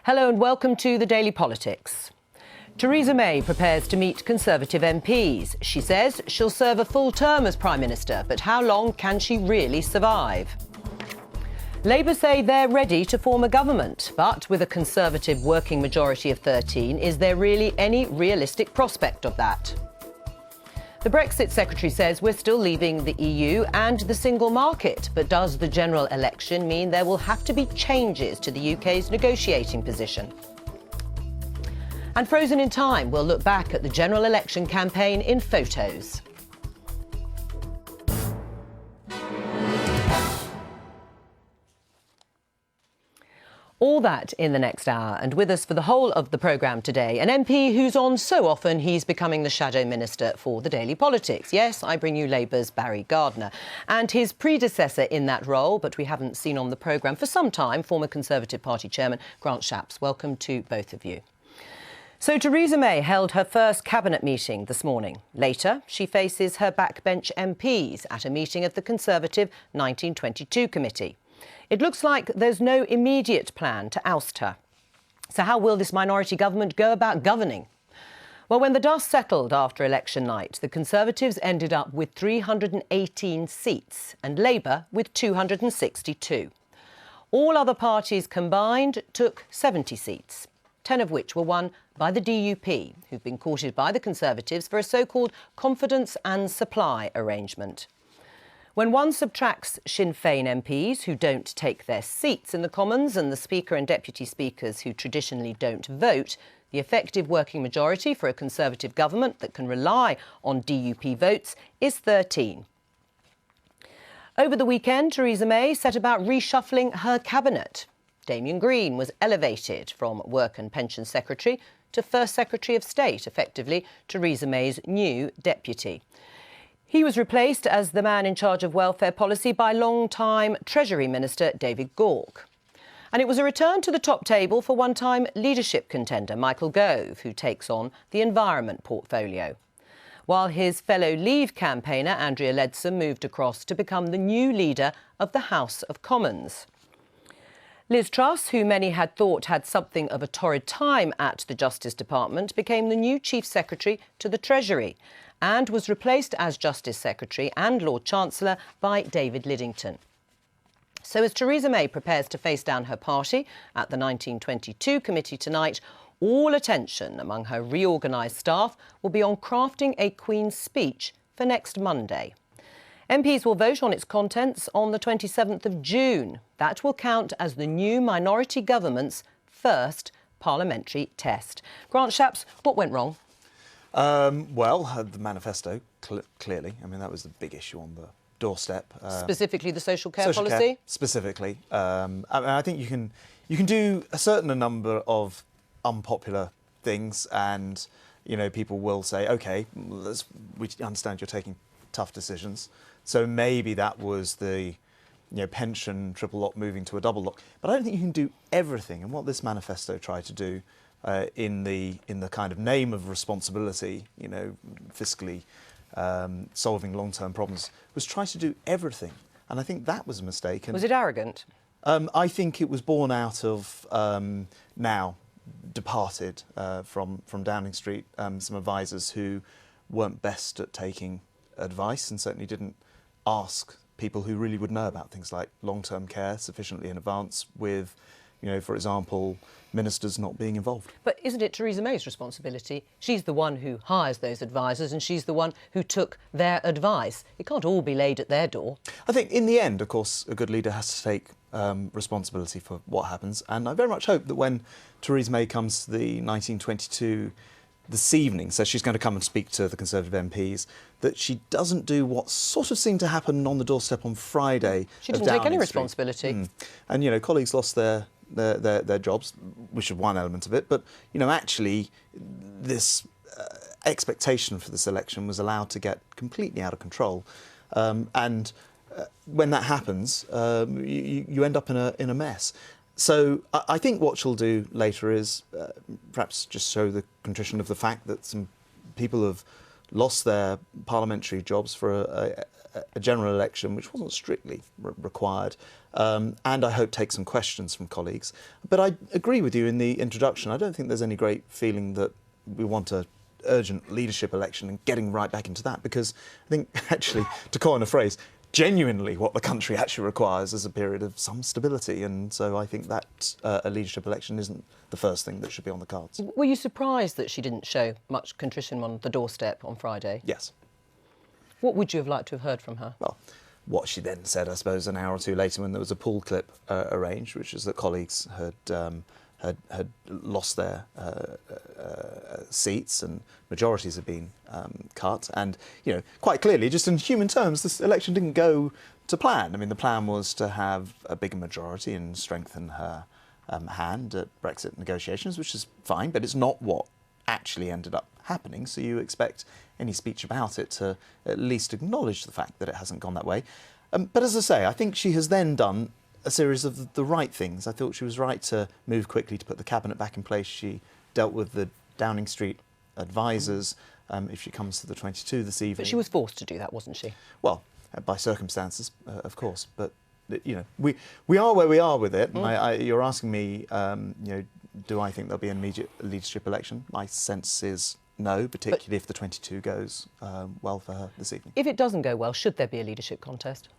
Hello and welcome to the Daily Politics. Theresa May prepares to meet Conservative MPs. She says she'll serve a full term as Prime Minister, but how long can she really survive? Labour say they're ready to form a government, but with a Conservative working majority of 13, is there really any realistic prospect of that? The Brexit Secretary says we're still leaving the EU and the single market, but does the general election mean there will have to be changes to the UK's negotiating position? And Frozen in Time will look back at the general election campaign in photos. All that in the next hour, and with us for the whole of the programme today, an MP who's on so often he's becoming the shadow minister for the Daily Politics. Yes, I bring you Labour's Barry Gardiner. And his predecessor in that role, but we haven't seen on the programme for some time, former Conservative Party chairman Grant Shapps. Welcome to both of you. So Theresa May held her first cabinet meeting this morning. Later, she faces her backbench MPs at a meeting of the Conservative 1922 committee. It looks like there's no immediate plan to oust her. So how will this minority government go about governing? Well, when the dust settled after election night, the Conservatives ended up with 318 seats and Labour with 262. All other parties combined took 70 seats, 10 of which were won by the DUP, who've been courted by the Conservatives for a so-called confidence and supply arrangement. When one subtracts Sinn Féin MPs who don't take their seats in the Commons and the Speaker and Deputy Speakers who traditionally don't vote, the effective working majority for a Conservative government that can rely on DUP votes is 13. Over the weekend, Theresa May set about reshuffling her cabinet. Damian Green was elevated from Work and Pensions Secretary to First Secretary of State, effectively Theresa May's new deputy. He was replaced as the man in charge of welfare policy by long-time Treasury Minister David Gauke. And it was a return to the top table for one-time leadership contender Michael Gove, who takes on the environment portfolio. While his fellow Leave campaigner Andrea Leadsom moved across to become the new leader of the House of Commons. Liz Truss, who many had thought had something of a torrid time at the Justice Department, became the new Chief Secretary to the Treasury and was replaced as Justice Secretary and Lord Chancellor by David Lidington. So as Theresa May prepares to face down her party at the 1922 committee tonight, all attention among her reorganised staff will be on crafting a Queen's speech for next Monday. MPs will vote on its contents on the 27th of June. That will count as the new minority government's first parliamentary test. Grant Shapps, what went wrong? The manifesto, clearly. I mean, that was the big issue on the doorstep. Specifically the social care policy? Care, specifically. I think you can do a certain number of unpopular things and, you know, people will say, OK, we understand you're taking tough decisions. So maybe that was the, pension triple lock moving to a double lock. But I don't think you can do everything. And what this manifesto tried to do in the kind of name of responsibility, fiscally solving long-term problems, was try to do everything. And I think that was a mistake. And was it arrogant? I think it was born out of now departed from Downing Street, some advisors who weren't best at taking advice and certainly didn't ask people who really would know about things like long-term care sufficiently in advance with, for example, ministers not being involved. But isn't it Theresa May's responsibility? She's the one who hires those advisors and she's the one who took their advice. It can't all be laid at their door. I think in the end, of course, a good leader has to take responsibility for what happens. And I very much hope that when Theresa May comes to the 1922 this evening, so she's going to come and speak to the Conservative MPs, that she doesn't do what sort of seemed to happen on the doorstep on Friday. She didn't take any responsibility. And, colleagues lost their jobs, which is one element of it. But, actually, this expectation for this election was allowed to get completely out of control. And when that happens, you end up in a mess. So I think what she'll do later is perhaps just show the contrition of the fact that some people have lost their parliamentary jobs for a general election, which wasn't strictly required, and I hope take some questions from colleagues. But I agree with you in the introduction. I don't think there's any great feeling that we want a urgent leadership election and getting right back into that, because I think, actually, to coin a phrase, genuinely what the country actually requires is a period of some stability, and so I think that a leadership election isn't the first thing that should be on the cards. Were you surprised that she didn't show much contrition on the doorstep on Friday? Yes. What would you have liked to have heard from her? Well, what she then said, I suppose, an hour or two later when there was a pool clip arranged, which is that colleagues had lost their seats and majorities had been cut. And, quite clearly, just in human terms, this election didn't go to plan. I mean, the plan was to have a bigger majority and strengthen her hand at Brexit negotiations, which is fine, but it's not what actually ended up happening. So you expect any speech about it to at least acknowledge the fact that it hasn't gone that way. But as I say, I think she has then done a series of the right things. I thought she was right to move quickly to put the cabinet back in place. She dealt with the Downing Street advisors if she comes to the 22 this evening. But she was forced to do that, wasn't she? Well, by circumstances, of course. But, we are where we are with it. And you're asking me, do I think there'll be an immediate leadership election? My sense is no, particularly if the 22 goes well for her this evening. If it doesn't go well, should there be a leadership contest?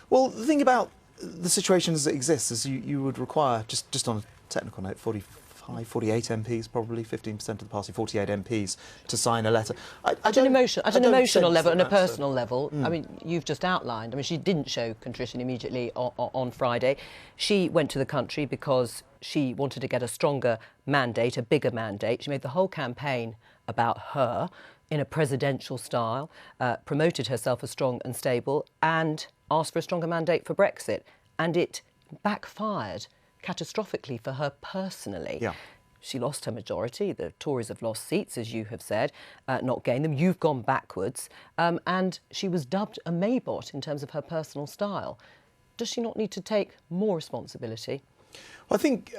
Well, the thing about the situation as it exists is you would require, just on a technical note, 48 MPs, probably 15% of the party, 48 MPs to sign a letter. At an emotional level and a personal level, I mean, you've just outlined. I mean, she didn't show contrition immediately on Friday. She went to the country because she wanted to get a stronger mandate, a bigger mandate. She made the whole campaign about her in a presidential style, promoted herself as strong and stable, and asked for a stronger mandate for Brexit. And it backfired catastrophically for her personally. Yeah. She lost her majority. The Tories have lost seats, as you have said, not gained them. You've gone backwards. And she was dubbed a Maybot in terms of her personal style. Does she not need to take more responsibility? Well, I think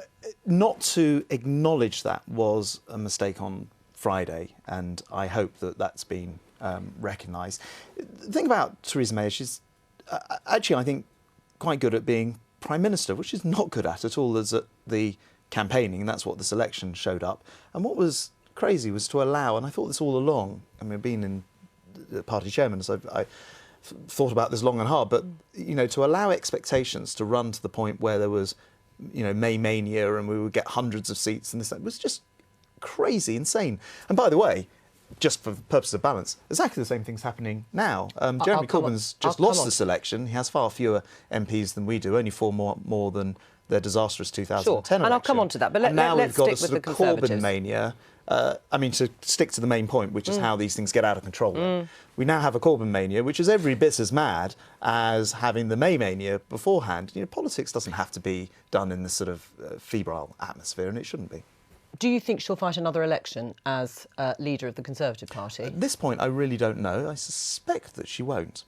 not to acknowledge that was a mistake on Friday, and I hope that that's been recognised. The thing about Theresa May is she's actually, I think, quite good at being Prime Minister, which she's not good at all as at the campaigning, and that's what this election showed up. And what was crazy was to allow, and I thought this all along, I mean, being in the party chairman, so I thought about this long and hard, but, to allow expectations to run to the point where there was, May mania and we would get hundreds of seats and this, that was just crazy, insane. And by the way, just for the purpose of balance, exactly the same thing's happening now. Jeremy Corbyn's just lost this election. He has far fewer MPs than we do, only 4 more than their disastrous 2010 election. And I'll come on to that, but let's stick stick with the Conservatives. Corbyn mania. To stick to the main point, which is how these things get out of control. We now have a Corbyn mania, which is every bit as mad as having the May mania beforehand. Politics doesn't have to be done in this sort of febrile atmosphere, and it shouldn't be. Do you think she'll fight another election as leader of the Conservative Party? At this point, I really don't know. I suspect that she won't.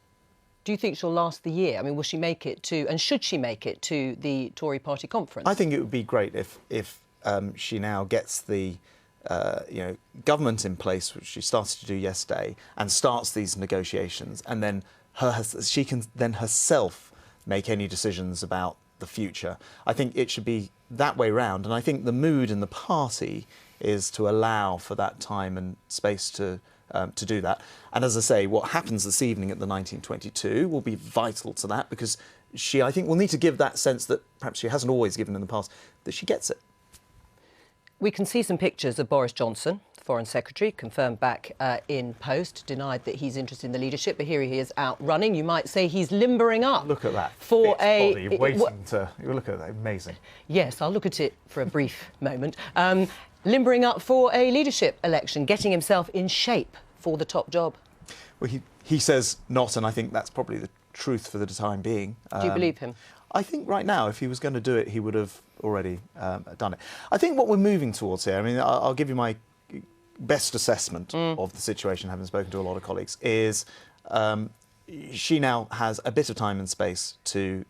Do you think she'll last the year? I mean, will she make it to, and should she make it to the Tory party conference? I think it would be great if she now gets the government in place, which she started to do yesterday, and starts these negotiations, and then she can then herself make any decisions about the future. I think it should be that way round, and I think the mood in the party is to allow for that time and space to do that. And as I say, what happens this evening at the 1922 will be vital to that, because she, I think, will need to give that sense that perhaps she hasn't always given in the past, that she gets it. We can see some pictures of Boris Johnson, the Foreign Secretary, confirmed back in post, denied that he's interested in the leadership, but here he is out running. You might say he's limbering up. Look at that. For a body waiting to look at that. Amazing. Yes, I'll look at it for a brief moment. Limbering up for a leadership election, getting himself in shape for the top job. Well, he says not, and I think that's probably the truth for the time being. Do you believe him? I think right now, if he was going to do it, he would have already done it. I think what we're moving towards here, I mean, I'll give you my best assessment of the situation, having spoken to a lot of colleagues, is she now has a bit of time and space to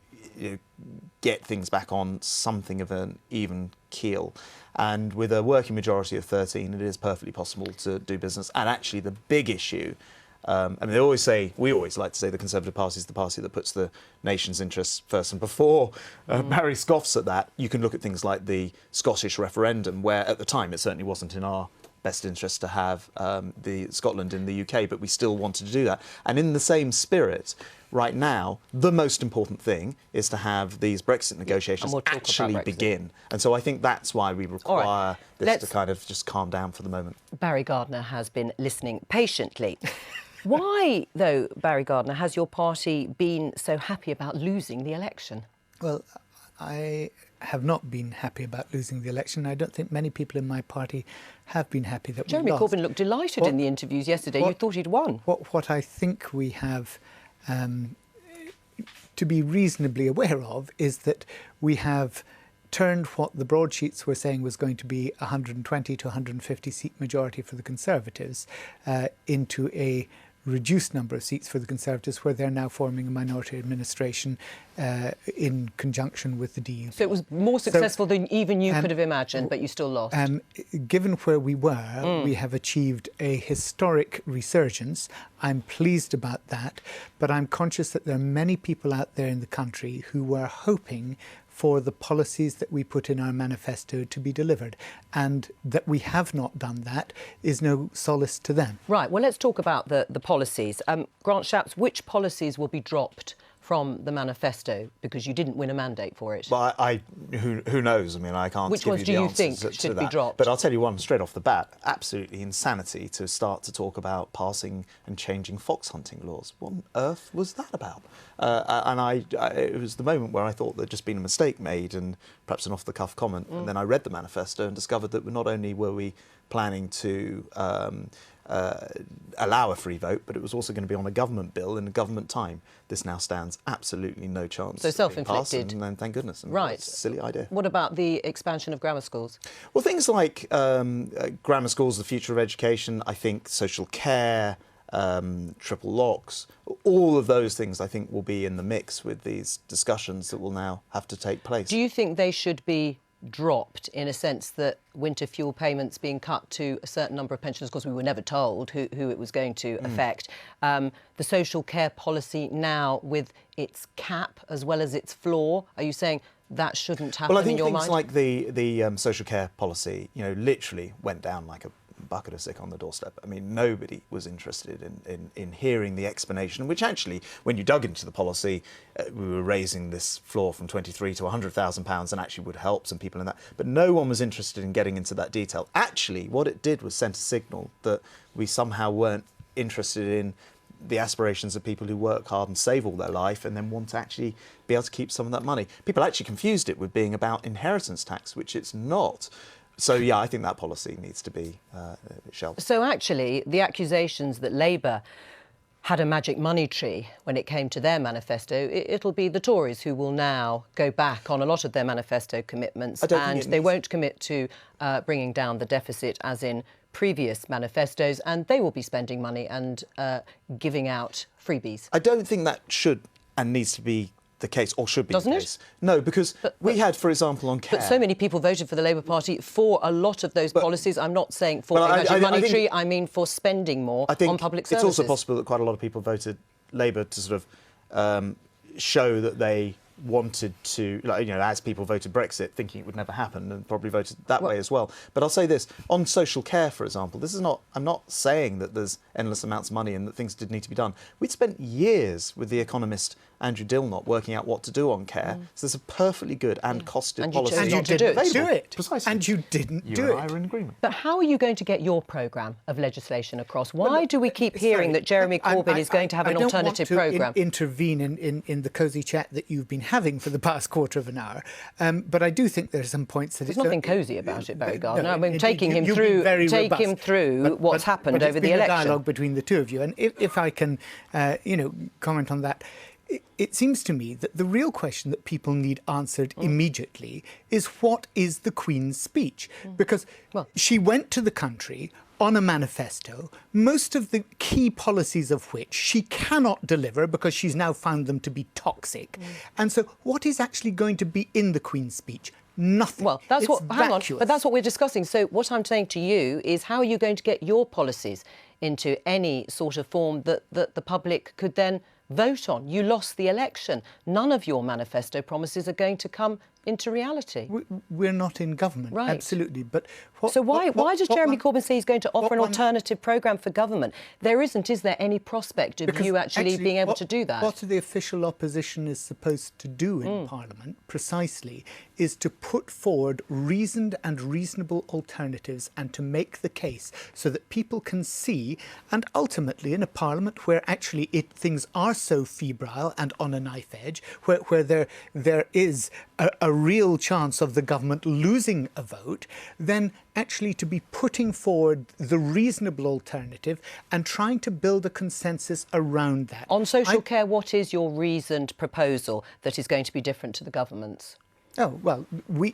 get things back on something of an even keel. And with a working majority of 13, it is perfectly possible to do business. And actually, the big issue, I mean, we always like to say the Conservative Party is the party that puts the nation's interests first. And before Barry scoffs at that, you can look at things like the Scottish referendum, where at the time it certainly wasn't in our best interest to have the Scotland in the UK, but we still wanted to do that. And in the same spirit, right now, the most important thing is to have these Brexit negotiations actually begin. And so I think that's why we require this to kind of just calm down for the moment. Barry Gardiner has been listening patiently. Why, though, Barry Gardiner, has your party been so happy about losing the election? Well, I have not been happy about losing the election. I don't think many people in my party have been happy that we lost. Jeremy Corbyn looked delighted in the interviews yesterday. You thought he'd won. What I think we have to be reasonably aware of is that we have turned what the broadsheets were saying was going to be 120 to 150 seat majority for the Conservatives into a reduced number of seats for the Conservatives, where they're now forming a minority administration in conjunction with the DUP. So it was more successful than even you could have imagined, but you still lost. Given where we were, we have achieved a historic resurgence. I'm pleased about that, but I'm conscious that there are many people out there in the country who were hoping for the policies that we put in our manifesto to be delivered. And that we have not done that is no solace to them. Right, well, let's talk about the policies. Grant Shapps, which policies will be dropped from the manifesto because you didn't win a mandate for it? Well, who knows? I mean, I can't Which give ones you the do you answers think to should that. be dropped? But I'll tell you one straight off the bat, absolutely insanity to start to talk about passing and changing fox hunting laws. What on earth was that about? It was the moment where I thought there'd just been a mistake made and perhaps an off-the-cuff comment. And then I read the manifesto and discovered that not only were we planning to allow a free vote, but it was also going to be on a government bill in a government time. This now stands absolutely no chance. So self-inflicted. And then thank goodness. Right. It's a silly idea. What about the expansion of grammar schools? Well, things like grammar schools, the future of education, I think social care, triple locks, all of those things I think will be in the mix with these discussions that will now have to take place. Do you think they should be dropped in a sense that winter fuel payments being cut to a certain number of pensioners? Of course, we were never told who it was going to affect. The social care policy now with its cap as well as its floor, are you saying that shouldn't happen in your mind? Well, I think things like the social care policy, literally went down like a bucket of sick on the doorstep. I mean, nobody was interested in hearing the explanation, which actually, when you dug into the policy, we were raising this floor from 23 to £100,000 and actually would help some people in that. But no one was interested in getting into that detail. Actually, what it did was send a signal that we somehow weren't interested in the aspirations of people who work hard and save all their life and then want to actually be able to keep some of that money. People actually confused it with being about inheritance tax, which it's not. So, yeah, I think that policy needs to be shelved. So, actually, the accusations that Labour had a magic money tree when it came to their manifesto, it'll be the Tories who will now go back on a lot of their manifesto commitments, and they won't commit to bringing down the deficit as in previous manifestos, and they will be spending money and giving out freebies. I don't think that should and needs to be the case, or should be Doesn't the it? case. No, because we had, for example, on care... But so many people voted for the Labour Party for a lot of those policies. I'm not saying for a magic money tree, I mean for spending more on public services. It's also possible that quite a lot of people voted Labour to sort of show that they wanted to, as people voted Brexit, thinking it would never happen, and probably voted that way as well. But I'll say this, on social care, for example, I'm not saying that there's endless amounts of money and that things did need to be done. We'd spent years with the economist Andrew Dilnot working out what to do on care. So there's a perfectly good and costed policy. And you didn't do it. Precisely. And you didn't do it. You and I are in agreement. But how are you going to get your programme of legislation across? Why do we keep hearing that Jeremy Corbyn is going to have an alternative programme? I don't want to intervene in the cosy chat that you've been having for the past quarter of an hour, but I do think there are some points that... There's nothing cosy about it, Barry Gardiner. No, I mean, take him through what's happened over the election. It's been a dialogue between the two of you, and if I can, comment on that. It seems to me that the real question that people need answered immediately is what is the Queen's speech? Because she went to the country on a manifesto, most of the key policies of which she cannot deliver because she's now found them to be toxic. And so what is actually going to be in the Queen's speech? Nothing. Well, that's It's hang on, vacuous. but that's what we're discussing. So what I'm saying to you is, how are you going to get your policies into any sort of form that the public could then vote on? You lost the election. None of your manifesto promises are going to come into reality. We're not in government, Right. absolutely. But So why does Jeremy Corbyn say he's going to offer an alternative programme for government? There isn't, is there, any prospect of you actually being able to do that? What the official opposition is supposed to do in Parliament, precisely, is to put forward reasoned and reasonable alternatives and to make the case so that people can see, and ultimately in a Parliament where actually things are so febrile and on a knife edge, where there is a real chance of the government losing a vote, then actually to be putting forward the reasonable alternative and trying to build a consensus around that. On social care, what is your reasoned proposal that is going to be different to the government's? Oh, well,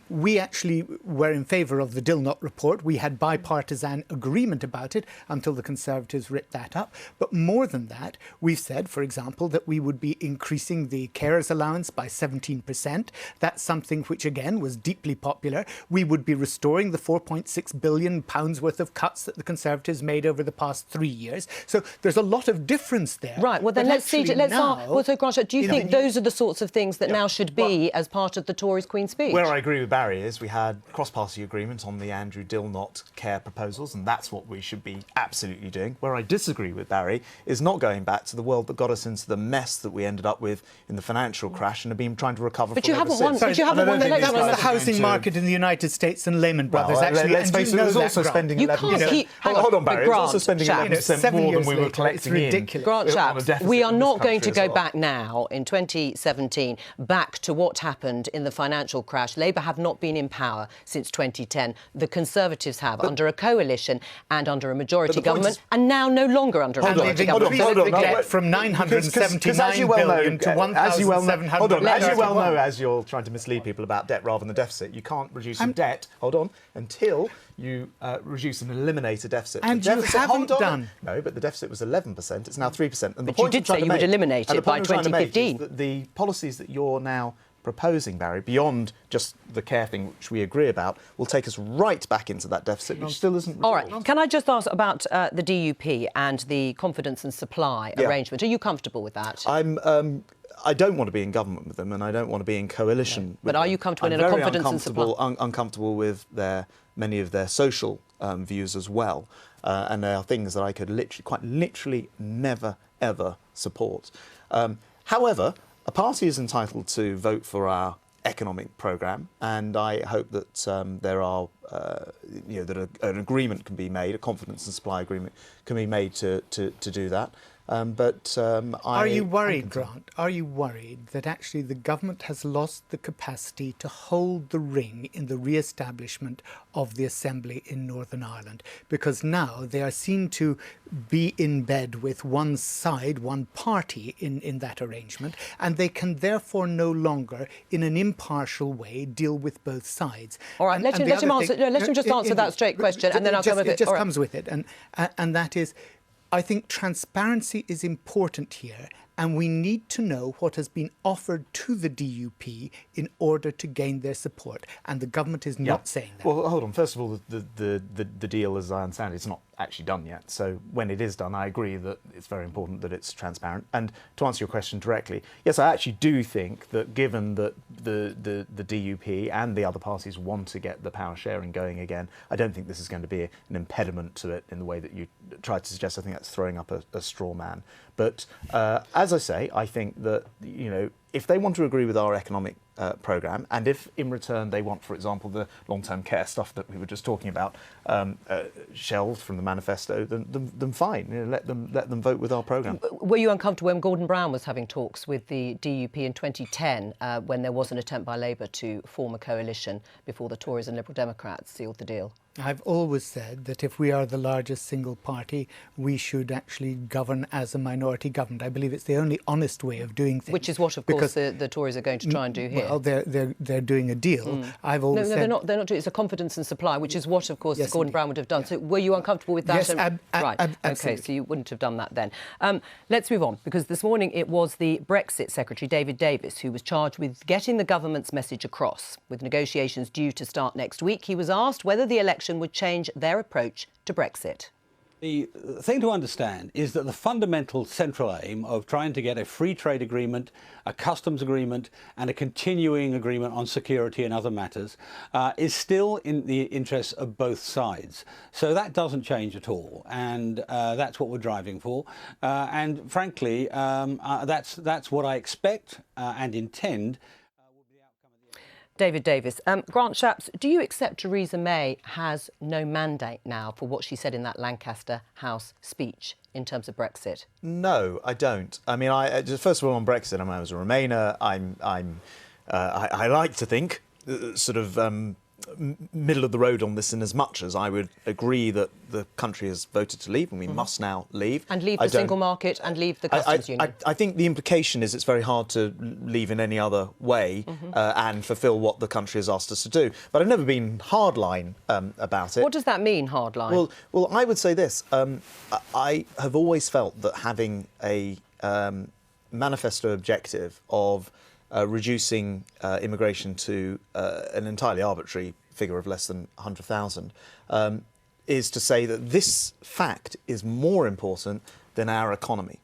we actually were in favour of the Dilnot report. We had bipartisan agreement about it until the Conservatives ripped that up. But more than that, we've said, for example, that we would be increasing the carers allowance by 17%. That's something which, again, was deeply popular. We would be restoring the £4.6 billion worth of cuts that the Conservatives made over the past 3 years. So there's a lot of difference there. Right, well then But let's see. actually Let's now, ask. Well, so Grant, do you think those are the sorts of things that now should be as part of the Tories' Queen's speech? Where I agree with Barry is we had cross-party agreement on the Andrew Dilnot care proposals, and that's what we should be absolutely doing. Where I disagree with Barry is not going back to the world that got us into the mess that we ended up with in the financial crash and have been trying to recover But from you ever haven't won. since. But you haven't won the that next was one. the housing market in the United States and Lehman Brothers, actually. Let's and face you it, it know was that, also Grant. spending You 11%. can't keep- hang Hold on, on, Barry. but It was also Grant, spending chap. 11% 7 more than years we were later, collecting it's in. ridiculous. Grant on a chaps, deficit we are in this not going to country go as well. back now in 2017 back to what happened in the financial crash. Labour have not been in power since 2010. The Conservatives have, under a coalition and under a majority the point government, is- and now no longer under a And majority they've government. increased the no, debt wait. from Because 979 as you well know, billion to as you well know, 1,700 hold on, as you well billion. know, as you're trying to mislead people about debt rather than the deficit, you can't reduce a debt. Hold on, until you reduce and eliminate a deficit. And The you deficit, haven't hold on. done. No, but the deficit was 11%. It's now 3%. And the But you point did I'm trying say to you would make- eliminate and it the point by I'm trying to make is 2015. that the policies that you're now proposing, Barry, beyond just the care thing, which we agree about, will take us right back into that deficit, which still isn't resolved. All right, can I just ask about the DUP and the confidence and supply Yeah. arrangement? Are you comfortable with that? I don't want to be in government with them, and I don't want to be in coalition with But them. are you comfortable I'm in a very confidence and uncomfortable with many of their social views as well, and they are things that I could quite literally never ever support. However, a party is entitled to vote for our economic programme, and I hope that there are, that an agreement can be made, a confidence and supply agreement can be made to do that. Are you worried, Grant? Are you worried that actually the government has lost the capacity to hold the ring in the re-establishment of the Assembly in Northern Ireland? Because now they are seen to be in bed with one side, one party in that arrangement, and they can therefore no longer, in an impartial way, deal with both sides. All right, let him just answer that straight question, and then I'll come with it. It just All right. comes with it, and that is, I think transparency is important here, and we need to know what has been offered to the DUP in order to gain their support, and the government is not saying that. Well, hold on. First of all, the deal, as I understand it, is not actually done yet. So when it is done, I agree that it's very important that it's transparent. And to answer your question directly, yes, I actually do think that given that the DUP and the other parties want to get the power sharing going again, I don't think this is going to be an impediment to it in the way that you tried to suggest. I think that's throwing up a straw man. But as I say, I think that, if they want to agree with our economic programme, and if in return they want, for example, the long-term care stuff that we were just talking about shelved from the manifesto, then fine. Let them vote with our programme. Were you uncomfortable when Gordon Brown was having talks with the DUP in 2010 when there was an attempt by Labour to form a coalition before the Tories and Liberal Democrats sealed the deal? I've always said that if we are the largest single party, we should actually govern as a minority government. I believe it's the only honest way of doing things. Which is what, of course, the Tories are going to try and do here. Well, they're doing a deal. I've always said... they're not doing it. It's a confidence and supply, which is what, of course, Yes, Gordon indeed. Brown would have done. So were you uncomfortable with that? Yes, right. absolutely. OK, so you wouldn't have done that then. Let's move on, because this morning it was the Brexit Secretary, David Davis, who was charged with getting the government's message across. With negotiations due to start next week, he was asked whether the election would change their approach to Brexit. The thing to understand is that the fundamental central aim of trying to get a free trade agreement, a customs agreement and a continuing agreement on security and other matters is still in the interests of both sides. So that doesn't change at all, and that's what we're driving for. And frankly, that's what I expect and intend. David Davis. Grant Shapps, do you accept Theresa May has no mandate now for what she said in that Lancaster House speech in terms of Brexit? No, I don't. I mean, first of all, on Brexit, I was a Remainer. I like to think sort of middle of the road on this, in as much as I would agree that the country has voted to leave and we must now leave. And leave the single market and leave the customs union. I think the implication is it's very hard to leave in any other way and fulfil what the country has asked us to do. But I've never been hardline about it. What does that mean, hardline? Well, I would say this. I have always felt that having a manifesto objective of reducing immigration to an entirely arbitrary figure of less than 100,000 is to say that this fact is more important than our economy.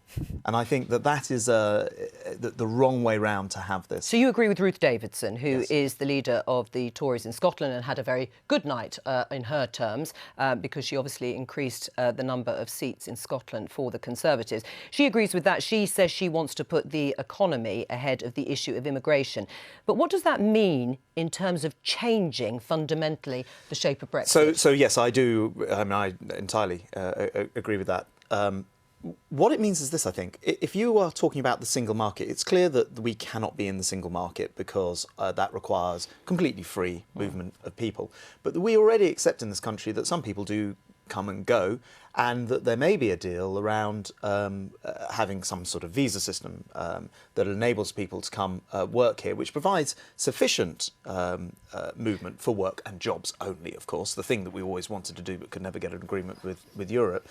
And I think that is the wrong way round to have this. So you agree with Ruth Davidson, who is the leader of the Tories in Scotland and had a very good night in her terms, because she obviously increased the number of seats in Scotland for the Conservatives. She agrees with that. She says she wants to put the economy ahead of the issue of immigration. But what does that mean in terms of changing fundamentally the shape of Brexit? So yes, I do. I mean, I entirely agree with that. What it means is this, I think. If you are talking about the single market, it's clear that we cannot be in the single market because that requires completely free movement of people. But we already accept in this country that some people do come and go, and that there may be a deal around having some sort of visa system that enables people to come work here, which provides sufficient movement for work and jobs only, of course, the thing that we always wanted to do but could never get an agreement with Europe,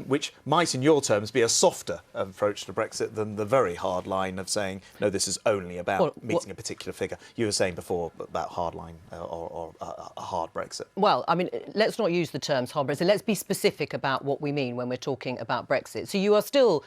which might, in your terms, be a softer approach to Brexit than the very hard line of saying, no, this is only about meeting a particular figure. You were saying before about hard line or a hard Brexit. Well, I mean, let's not use the terms hard Brexit. Let's be specific about what we mean when we're talking about Brexit. So you are still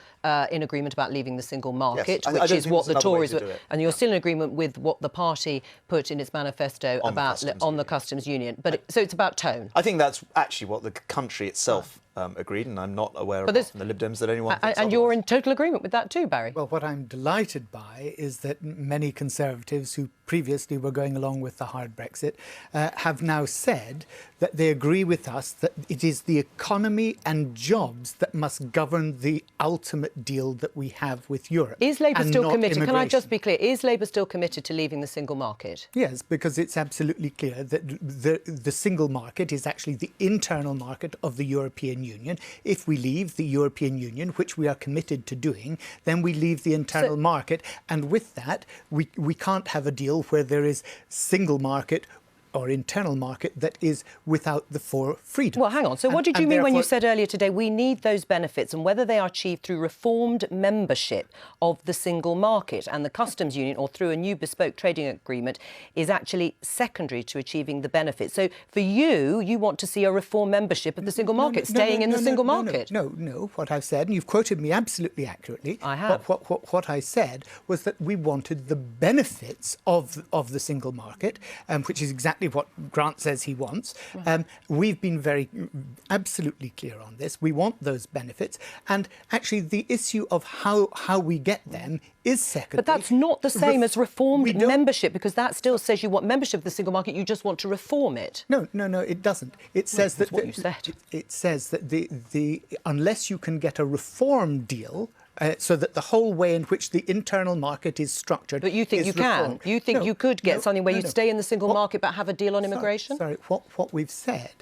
in agreement about leaving the single market, yes, which is what the Tories were, and you're still in agreement with what the party put in its manifesto about the customs union. But so it's about tone. I think that's actually what the country itself agreed, and I'm not aware of from the Lib Dems that anyone thinks and you're in total agreement with that too, Barry? Well, what I'm delighted by is that many Conservatives who previously were going along with the hard Brexit have now said that they agree with us that it is the economy and jobs that must govern the ultimate deal that we have with Europe. Is Labour still committed? Can I Immigration. just be clear? Is Labour still committed to leaving the single market? Yes, because it's absolutely clear that the single market is actually the internal market of the European Union. If we leave the European Union, which we are committed to doing, then we leave the internal market. And with that, we can't have a deal where there is single market or internal market that is without the four freedoms. Well, hang on. So what did you mean when you said earlier today we need those benefits, and whether they are achieved through reformed membership of the single market and the customs union or through a new bespoke trading agreement is actually secondary to achieving the benefits? So for you want to see a reformed membership of the single market, staying in the single market? No. What I've said, and you've quoted me absolutely accurately. I have. What I said was that we wanted the benefits of the single market, which is exactly what Grant says he wants. We've been absolutely clear on this. We want those benefits, and actually the issue of how we get them is secondary. But that's not the same as reformed membership, because that still says you want membership of the single market, you just want to reform it. No, it doesn't. It says that's what you said. It says that the unless you can get a reform deal so that the whole way in which the internal market is structured. But you think is you can? reformed. You think you could get something where you stay in the single What- market but have a deal on immigration? Sorry, what we've said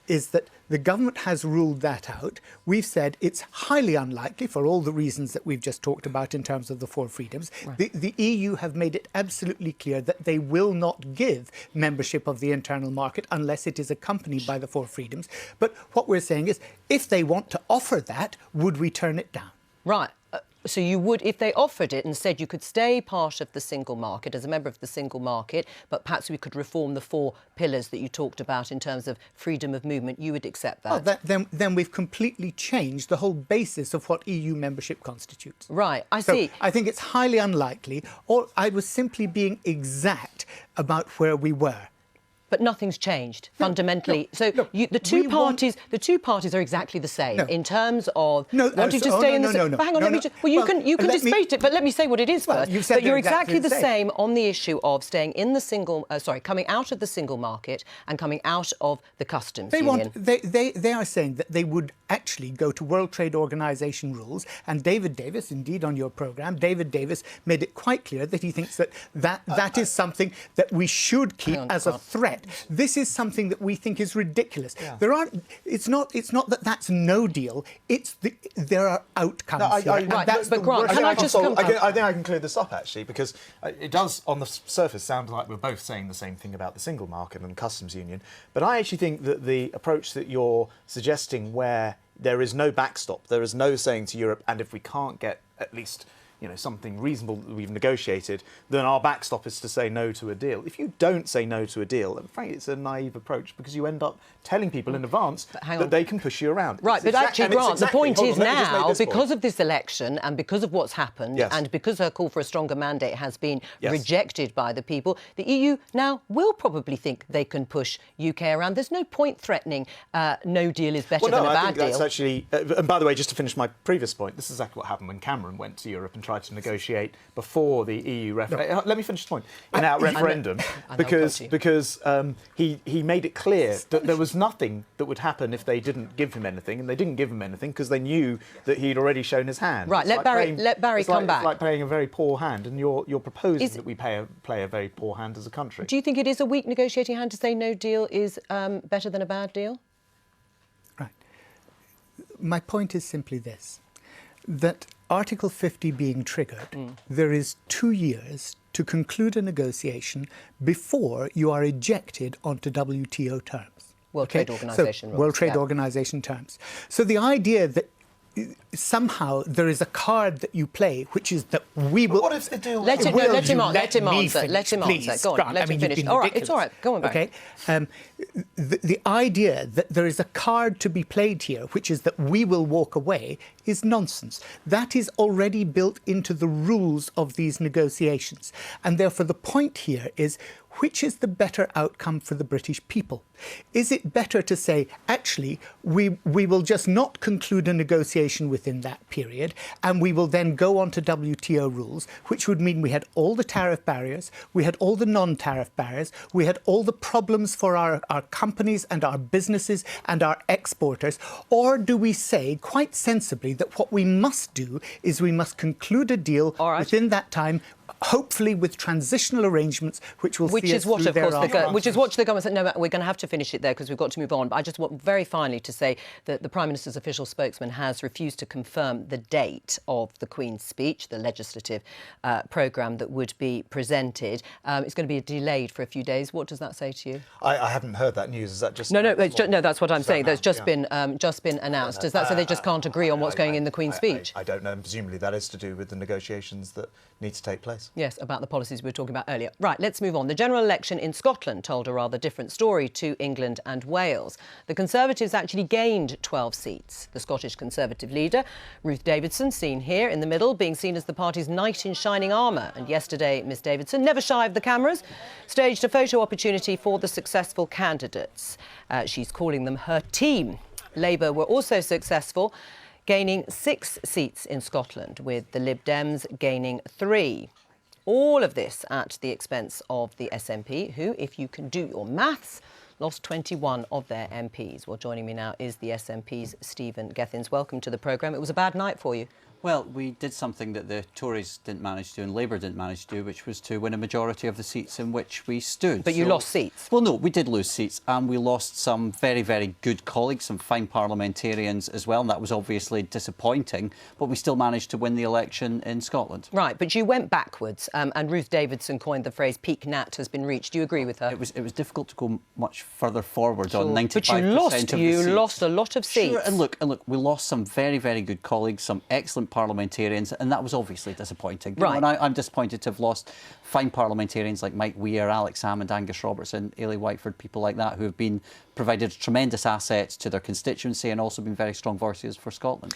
is that the government has ruled that out. We've said it's highly unlikely for all the reasons that we've just talked about in terms of the four freedoms. Right. The EU have made it absolutely clear that they will not give membership of the internal market unless it is accompanied by the four freedoms. But what we're saying is, if they want to offer that, would we turn it down? Right. So you would, if they offered it and said you could stay part of the single market as a member of the single market, but perhaps we could reform the four pillars that you talked about in terms of freedom of movement, you would accept that? Well, then we've completely changed the whole basis of what EU membership constitutes. Right, I So see. I think it's highly unlikely, or I was simply being exact about where we were. But nothing's changed fundamentally. The two parties are exactly the same in terms of wanting to stay in the. But hang on, let me just. Well, you can debate it, but let me say what it is first. You've said but you're they're exactly the same on the issue of staying in the single. Coming out of the single market and coming out of the customs union. They are saying that they would actually go to World Trade Organization rules, and David Davis, indeed on your programme, David Davis made it quite clear that he thinks that is something that we should keep as a threat. This is something that we think is ridiculous. Yeah. It's not that that's no deal. There are outcomes. here, and right, that's but the Grant, worst- can I just come back? I think I can clear this up, actually, because it does, on the surface, sound like we're both saying the same thing about the single market and customs union. But I actually think that the approach that you're suggesting, where there is no backstop, there is no saying to Europe, and if we can't get at least something reasonable that we've negotiated, then our backstop is to say no to a deal. If you don't say no to a deal, then frankly, it's a naive approach, because you end up telling people in advance that they can push you around. Right, but actually, Grant, the point is now, because point. of this election and because of what's happened, and because her call for a stronger mandate has been rejected by the people, the EU now will probably think they can push UK around. There's no point threatening no deal is better than a bad I think deal. that's actually, and by the way, just to finish my previous point, this is exactly what happened when Cameron went to Europe and tried to negotiate before the EU referendum. Let me finish the point. In our referendum, because he made it clear that there was nothing that would happen if they didn't give him anything, and they didn't give him anything because they knew that he'd already shown his hand. Right, let Barry come back. It's like playing a very poor hand, and you're proposing that we play a very poor hand as a country. Do you think it is a weak negotiating hand to say no deal is better than a bad deal? Right. My point is simply this, that Article 50 being triggered, there is 2 years to conclude a negotiation before you are ejected onto WTO terms. World Trade Organization rules. World Trade Organization terms. So the idea that somehow there is a card that you play, which is that we will. What if the deal? Let him answer. Let him answer. Go on. Let him finish. All right, it's all right. Go on, Barry. Okay. The idea that there is a card to be played here, which is that we will walk away, is nonsense. That is already built into the rules of these negotiations, and therefore the point here is, which is the better outcome for the British people? Is it better to say, actually, we will just not conclude a negotiation within that period, and we will then go on to WTO rules, which would mean we had all the tariff barriers, we had all the non-tariff barriers, we had all the problems for our companies and our businesses and our exporters? Or do we say, quite sensibly, that what we must do is we must conclude a deal within that time, hopefully with transitional arrangements, which will see us through thereafter. Which is what the government said. No, we're going to have to finish it there because we've got to move on. But I just want very finally to say that the Prime Minister's official spokesman has refused to confirm the date of the Queen's speech, the legislative programme that would be presented. It's going to be delayed for a few days. What does that say to you? I haven't heard that news. Is that just no? That's what I'm saying. That's just been announced. Does that say they just can't agree on what's going in the Queen's speech? I don't know. Presumably that is to do with the negotiations that need to take place. Yes, about the policies we were talking about earlier. Right, let's move on. The general election in Scotland told a rather different story to England and Wales. The Conservatives actually gained 12 seats. The Scottish Conservative leader, Ruth Davidson, seen here in the middle, being seen as the party's knight in shining armour. And yesterday, Miss Davidson, never shy of the cameras, staged a photo opportunity for the successful candidates. She's calling them her team. Labour were also successful, gaining 6 seats in Scotland, with the Lib Dems gaining 3. All of this at the expense of the SNP, who, if you can do your maths, lost 21 of their MPs. Well, joining me now is the SNP's Stephen Gethins. Welcome to the programme. It was a bad night for you. Well, we did something that the Tories didn't manage to do and Labour didn't manage to do, which was to win a majority of the seats in which we stood. But you lost seats? Well, no, we did lose seats, and we lost some very, very good colleagues, some fine parliamentarians as well, and that was obviously disappointing, but we still managed to win the election in Scotland. Right, but you went backwards, and Ruth Davidson coined the phrase peak Nat has been reached. Do you agree with her? It was difficult to go much further forward on 95% But you lost a lot of seats. Sure, and look, we lost some very, very good colleagues, some excellent parliamentarians, and that was obviously disappointing. Right. And I'm disappointed to have lost fine parliamentarians like Mike Weir, Alex Salmond, Angus Robertson, Ailey Whiteford, people like that who have been provided tremendous assets to their constituency and also been very strong voices for Scotland.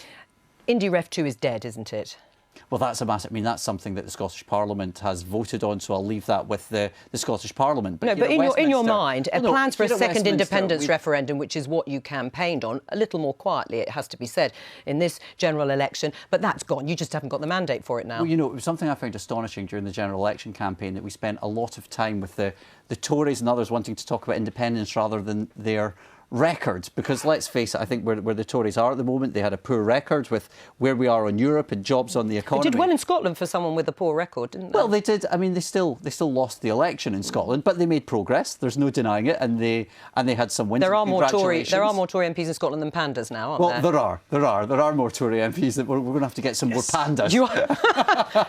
Indie Ref 2 is dead, isn't it? Well, that's a massive. I mean, that's something that the Scottish Parliament has voted on, so I'll leave that with the Scottish Parliament. But in your mind, plans for a second independence referendum, referendum, which is what you campaigned on, a little more quietly, it has to be said, in this general election. But that's gone. You just haven't got the mandate for it now. Well, you know, it was something I found astonishing during the general election campaign that we spent a lot of time with the Tories and others wanting to talk about independence rather than their records, because let's face it, I think where the Tories are at the moment, they had a poor record with where we are on Europe and jobs on the economy. They did well in Scotland for someone with a poor record, didn't they? Well, they did. I mean, they still lost the election in Scotland, but they made progress. There's no denying it, and they had some wins. There are more Tory MPs in Scotland than pandas now, aren't there? Well, there are more Tory MPs. That we're going to have to get some more pandas.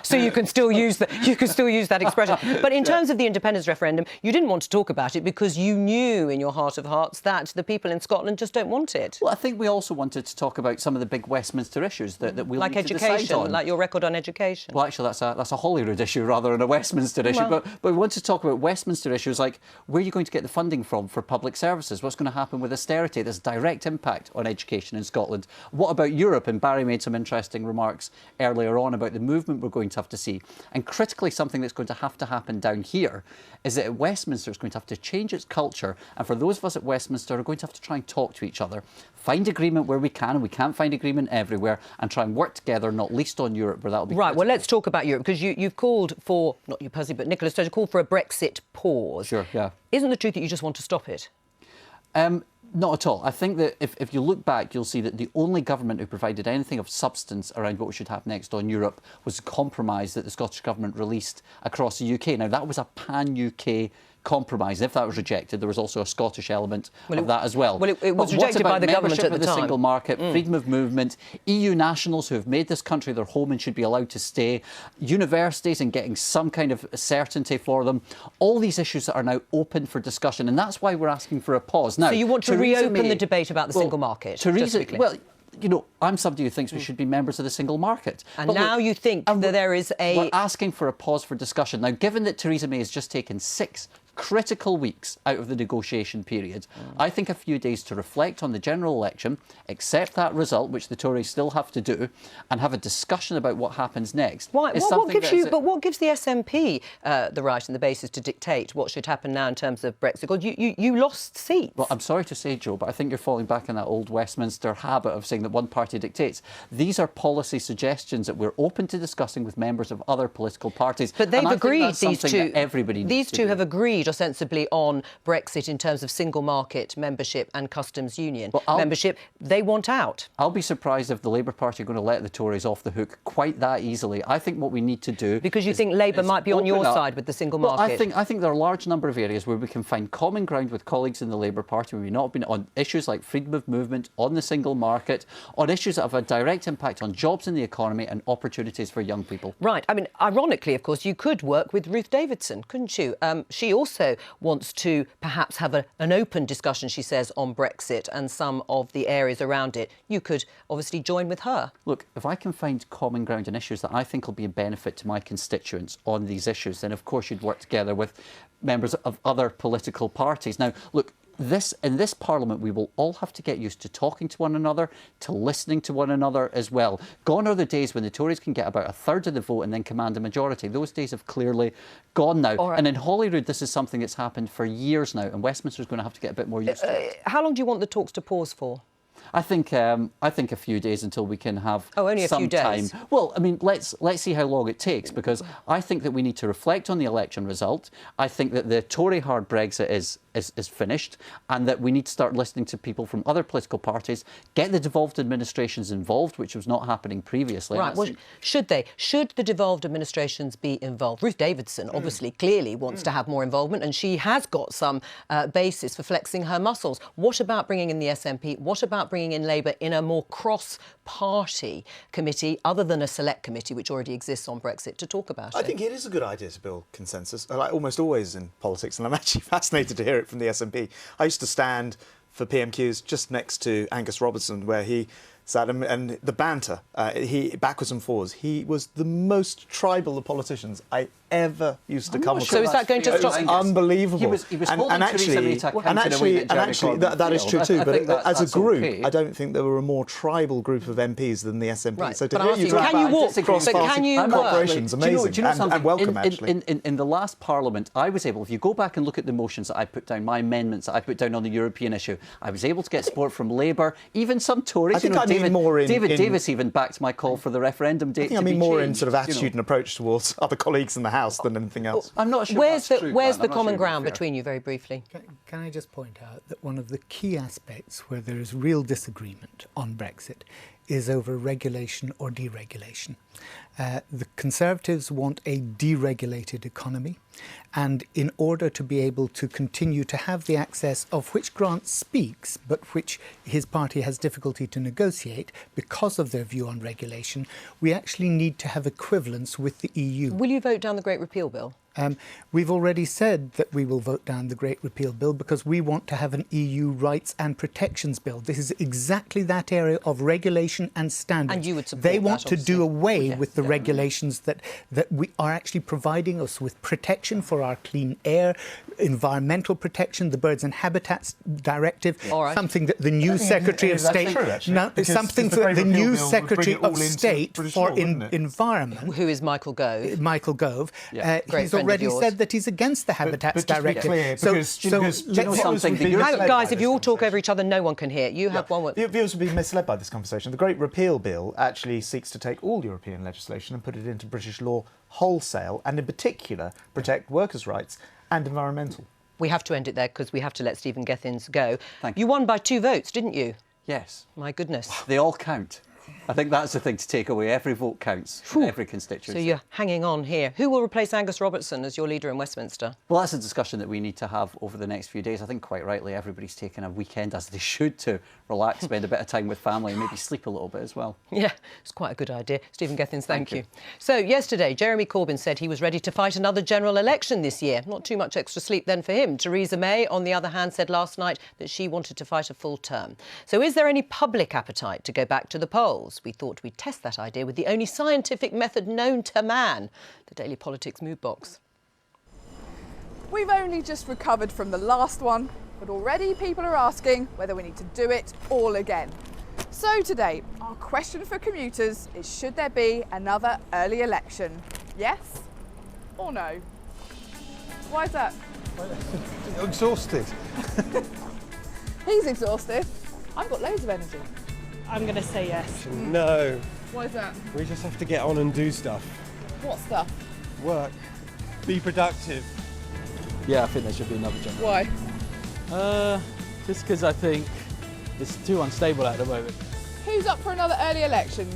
So you can still use that expression. But in terms of the independence referendum, you didn't want to talk about it because you knew in your heart of hearts that the people in Scotland just don't want it. Well, I think we also wanted to talk about some of the big Westminster issues that we'll like need to decide education, on. like your record on education. Well, actually, that's a Holyrood issue rather than a Westminster issue. But we want to talk about Westminster issues like where are you going to get the funding from for public services? What's going to happen with austerity? There's a direct impact on education in Scotland. What about Europe? And Barry made some interesting remarks earlier on about the movement we're going to have to see. And critically, something that's going to happen down here is that at Westminster it's going to have to change its culture. And for those of us at Westminster are going to have to try and talk to each other, find agreement where we can, and we can't find agreement everywhere, and try and work together, not least on Europe, where that'll be right. critical. Well, let's talk about Europe, because you've called for, not you personally, but Nicola Sturgeon called for a Brexit pause. Sure, yeah. Isn't the truth that you just want to stop it? Not at all. I think that if you look back, you'll see that the only government who provided anything of substance around what we should have next on Europe was a compromise that the Scottish Government released across the UK. Now, that was a pan-UK compromise. If that was rejected, there was also a Scottish element of that as well. Well, it was rejected by the government at the time. Single market, freedom of movement, EU nationals who have made this country their home and should be allowed to stay, universities and getting some kind of certainty for them. All these issues that are now open for discussion, and that's why we're asking for a pause. Now, so you want to reopen the debate about the single market? Well, you know, I'm somebody who thinks we should be members of the single market. And but now you think that there is a... We're asking for a pause for discussion. Now, given that Theresa May has just taken 6 critical weeks out of the negotiation period, I think a few days to reflect on the general election, accept that result, which the Tories still have to do, and have a discussion about what happens next. Why? What gives the SNP the right and the basis to dictate what should happen now in terms of Brexit? Because you lost seats. Well, I'm sorry to say, Joe, but I think you're falling back in that old Westminster habit of saying that one party dictates. These are policy suggestions that we're open to discussing with members of other political parties. But they've agreed, these two. These two have agreed ostensibly on Brexit in terms of single market membership and customs union membership. They want out. I'll be surprised if the Labour Party are going to let the Tories off the hook quite that easily. I think what we need to do... Because you think Labour might be on your side with the single market? Well, I think there are a large number of areas where we can find common ground with colleagues in the Labour Party. We've not been on issues like freedom of movement, on the single market, on issues that have a direct impact on jobs in the economy and opportunities for young people. Right. I mean, ironically, of course, you could work with Ruth Davidson, couldn't you? She also wants to perhaps have an open discussion, she says, on Brexit and some of the areas around it. You could obviously join with her. Look, if I can find common ground in issues that I think will be a benefit to my constituents on these issues, then of course you'd work together with members of other political parties. Now, look, in this Parliament, we will all have to get used to talking to one another, to listening to one another as well. Gone are the days when the Tories can get about a third of the vote and then command a majority. Those days have clearly gone now. Right. And in Holyrood, this is something that's happened for years now, and Westminster is going to have to get a bit more used to it. How long do you want the talks to pause for? I think a few days until we can have only a some few days. time. Well, I mean, let's see how long it takes, because I think that we need to reflect on the election result. I think that the Tory hard Brexit is finished, and that we need to start listening to people from other political parties, get the devolved administrations involved, which was not happening previously. Right. Well, should they? Should the devolved administrations be involved? Ruth Davidson obviously clearly wants to have more involvement, and she has got some basis for flexing her muscles. What about bringing in the SNP? What about bringing in Labour in a more cross-party committee, other than a select committee which already exists on Brexit, to talk about it? I think it is a good idea to build consensus, like almost always in politics, and I'm actually fascinated to hear it from the SNP. I used to stand for PMQs just next to Angus Robertson, where he sat, and the banter, he backwards and forwards. He was the most tribal of politicians I ever used to come across. So is that going to stop? It was unbelievable. He was holding Theresa May to account in a way that Jeremy Corbyn that is true failed. too. I But think as a that's group, okay. I don't think there were a more tribal group of MPs than the SNP. Right, So to but hear I'm you asking, talk can you about walk? But cross-party can you work? cooperation's Do you know amazing something? and welcome, in, actually. In the last Parliament, I was able, if you go back and look at the motions that I put down, my amendments that I put down on the European issue, I was able to get support from Labour, even some Tories. I think you know, I mean David, more in- David in- Davis even backed my call for the referendum date. I think I to mean be more in changed, sort of you attitude know. and approach towards other colleagues in the House than anything else. I'm not sure Where's that's the true, where's Grant. the I'm not common sure ground you're fair. between you, very briefly? Can I just point out that one of the key aspects where there is real disagreement on Brexit is over regulation or deregulation. The Conservatives want a deregulated economy, and in order to be able to continue to have the access of which Grant speaks, but which his party has difficulty to negotiate because of their view on regulation, we actually need to have equivalence with the EU. Will you vote down the Great Repeal Bill? We've already said that we will vote down the Great Repeal Bill because we want to have an EU rights and protections bill. This is exactly that area of regulation and standards. And you would support They that, want to obviously. do away with the regulations that we are actually providing us with protection for our clean air, environmental protection, the Birds and Habitats Directive, All right. something that the new Secretary of that's State, true, actually, no, because something the that Great the Repeal new Bill would bring Secretary it all of into State British for law, wouldn't it? Environment, Who is Michael Gove? Michael Gove, Great he's friend of already yours. said that he's against the Habitats but just to be Directive. clear, So because do you know let's- something that Hang on, guys, if you all talk over each other, no one can hear. You have one word. The viewers will be misled by this conversation. The Great Repeal Bill actually seeks to take all European legislation and put it into British law wholesale, and in particular protect workers' rights and environmental. We have to end it there because we have to let Stephen Gethins go. Thank You won by 2 votes, didn't you? Yes, My goodness. they all count. I think that's the thing to take away. Every vote counts, every So constituency. you're hanging on here. Who will replace Angus Robertson as your leader in Westminster? Well, that's a discussion that we need to have over the next few days. I think quite rightly everybody's taken a weekend, as they should, to relax, spend a bit of time with family and maybe sleep a little bit as well. Yeah, it's quite a good idea. Stephen Gethins, thank you. So yesterday, Jeremy Corbyn said he was ready to fight another general election this year. Not too much extra sleep then for him. Theresa May, on the other hand, said last night that she wanted to fight a full term. So is there any public appetite to go back to the polls? We thought we'd test that idea with the only scientific method known to man, the Daily Politics Mood Box. We've only just recovered from the last one, but already people are asking whether we need to do it all again. So today, our question for commuters is, should there be another early election? Yes or no? Why is that? Exhausted. He's exhausted. I've got loads of energy. I'm going to say yes. No, Why is that? we just have to get on and do stuff. What stuff? Work. Be productive. Yeah, I think there should be another general. Why? Just because I think it's too unstable at the moment. Who's up for another early election?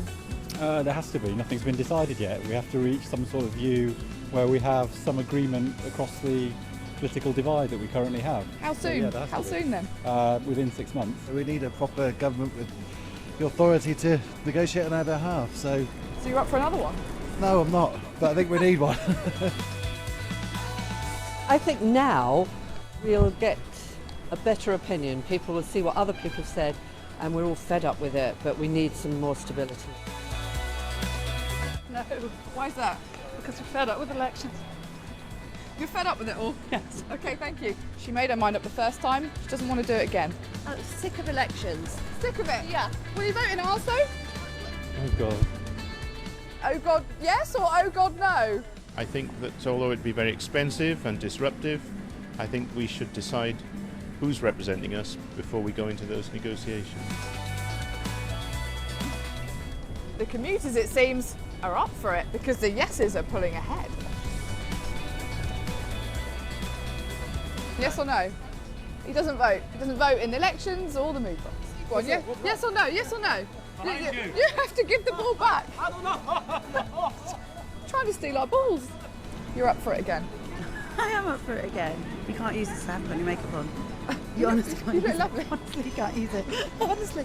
There has to be. Nothing's been decided yet. We have to reach some sort of view where we have some agreement across the political divide that we currently have. How So, soon? yeah, there has How to be. soon then? Within 6 months. We need a proper government with the authority to negotiate on our behalf. So, So you're up for another one? no, I'm not. But I think we need one. I think now we'll get a better opinion. People will see what other people have said, and we're all fed up with it, but we need some more stability. No. Why is that? Because we're fed up with elections. You're fed up with it all? Yes. Okay, thank you. She made her mind up the first time. She doesn't want to do it again. I'm sick of elections. Sick of it? Yeah. Will you vote in ours though? Oh God. Oh God, yes, or oh God, no? I think that although it'd be very expensive and disruptive, I think we should decide who's representing us before we go into those negotiations. the commuters, it seems, are up for it because the yeses are pulling ahead. Yes or no? He doesn't vote. He doesn't vote in elections or the mood box. Go on, yes or no? Yes or no? You have to give the ball back. I don't know. Trying to steal our balls. You're up for it again. I am up for it again. You can't use this app when you make up on. You honestly can't You use look it. lovely. Honestly, you can't use it. Honestly.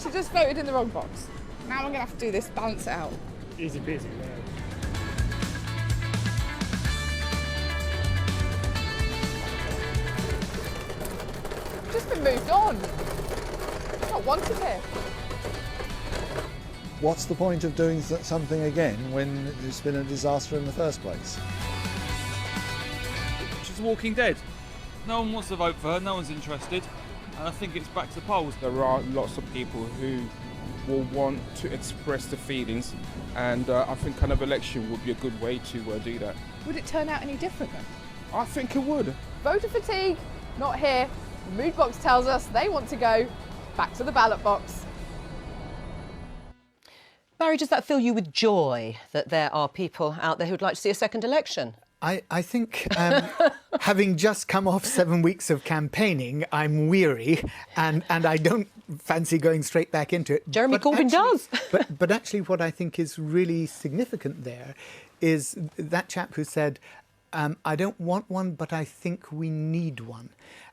She just voted in the wrong box. Now I'm going to have to do this, balance it out. Easy peasy. Just been moved on. Not wanted here. What's the point of doing something again when it's been a disaster in the first place? She's Walking Dead. No one wants to vote for her, no one's interested, and I think it's back to the polls. There are lots of people who will want to express their feelings, and I think kind of election would be a good way to do that. Would it turn out any different then? I think it would. Voter fatigue, not here. The mood box tells us they want to go back to the ballot box. Barry, does that fill you with joy that there are people out there who'd like to see a second election? I think, having just come off 7 weeks of campaigning, I'm weary and I don't fancy going straight back into it. Jeremy Corbyn does. but actually what I think is really significant there is that chap who said, I don't want one, but I think we need one.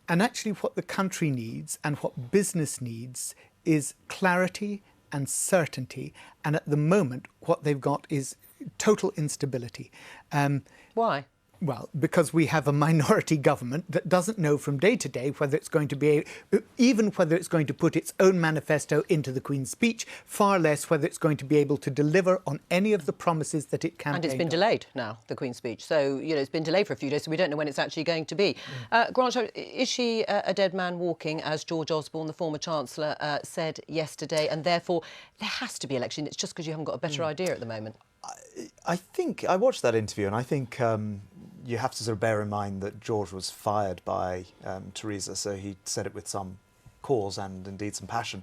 And actually what the country needs and what business needs is clarity and certainty. And at the moment, what they've got is total instability. Why? Well, because we have a minority government that doesn't know from day to day whether it's going to even whether it's going to put its own manifesto into the Queen's speech, far less whether it's going to be able to deliver on any of the promises that it campaigned on. And it's been delayed now, the Queen's speech. So, it's been delayed for a few days, so we don't know when it's actually going to be. Grant, is she a dead man walking, as George Osborne, the former Chancellor, said yesterday, and therefore there has to be election? It's just because you haven't got a better idea at the moment. I think I watched that interview, and I think you have to sort of bear in mind that George was fired by Theresa, so he said it with some cause and indeed some passion.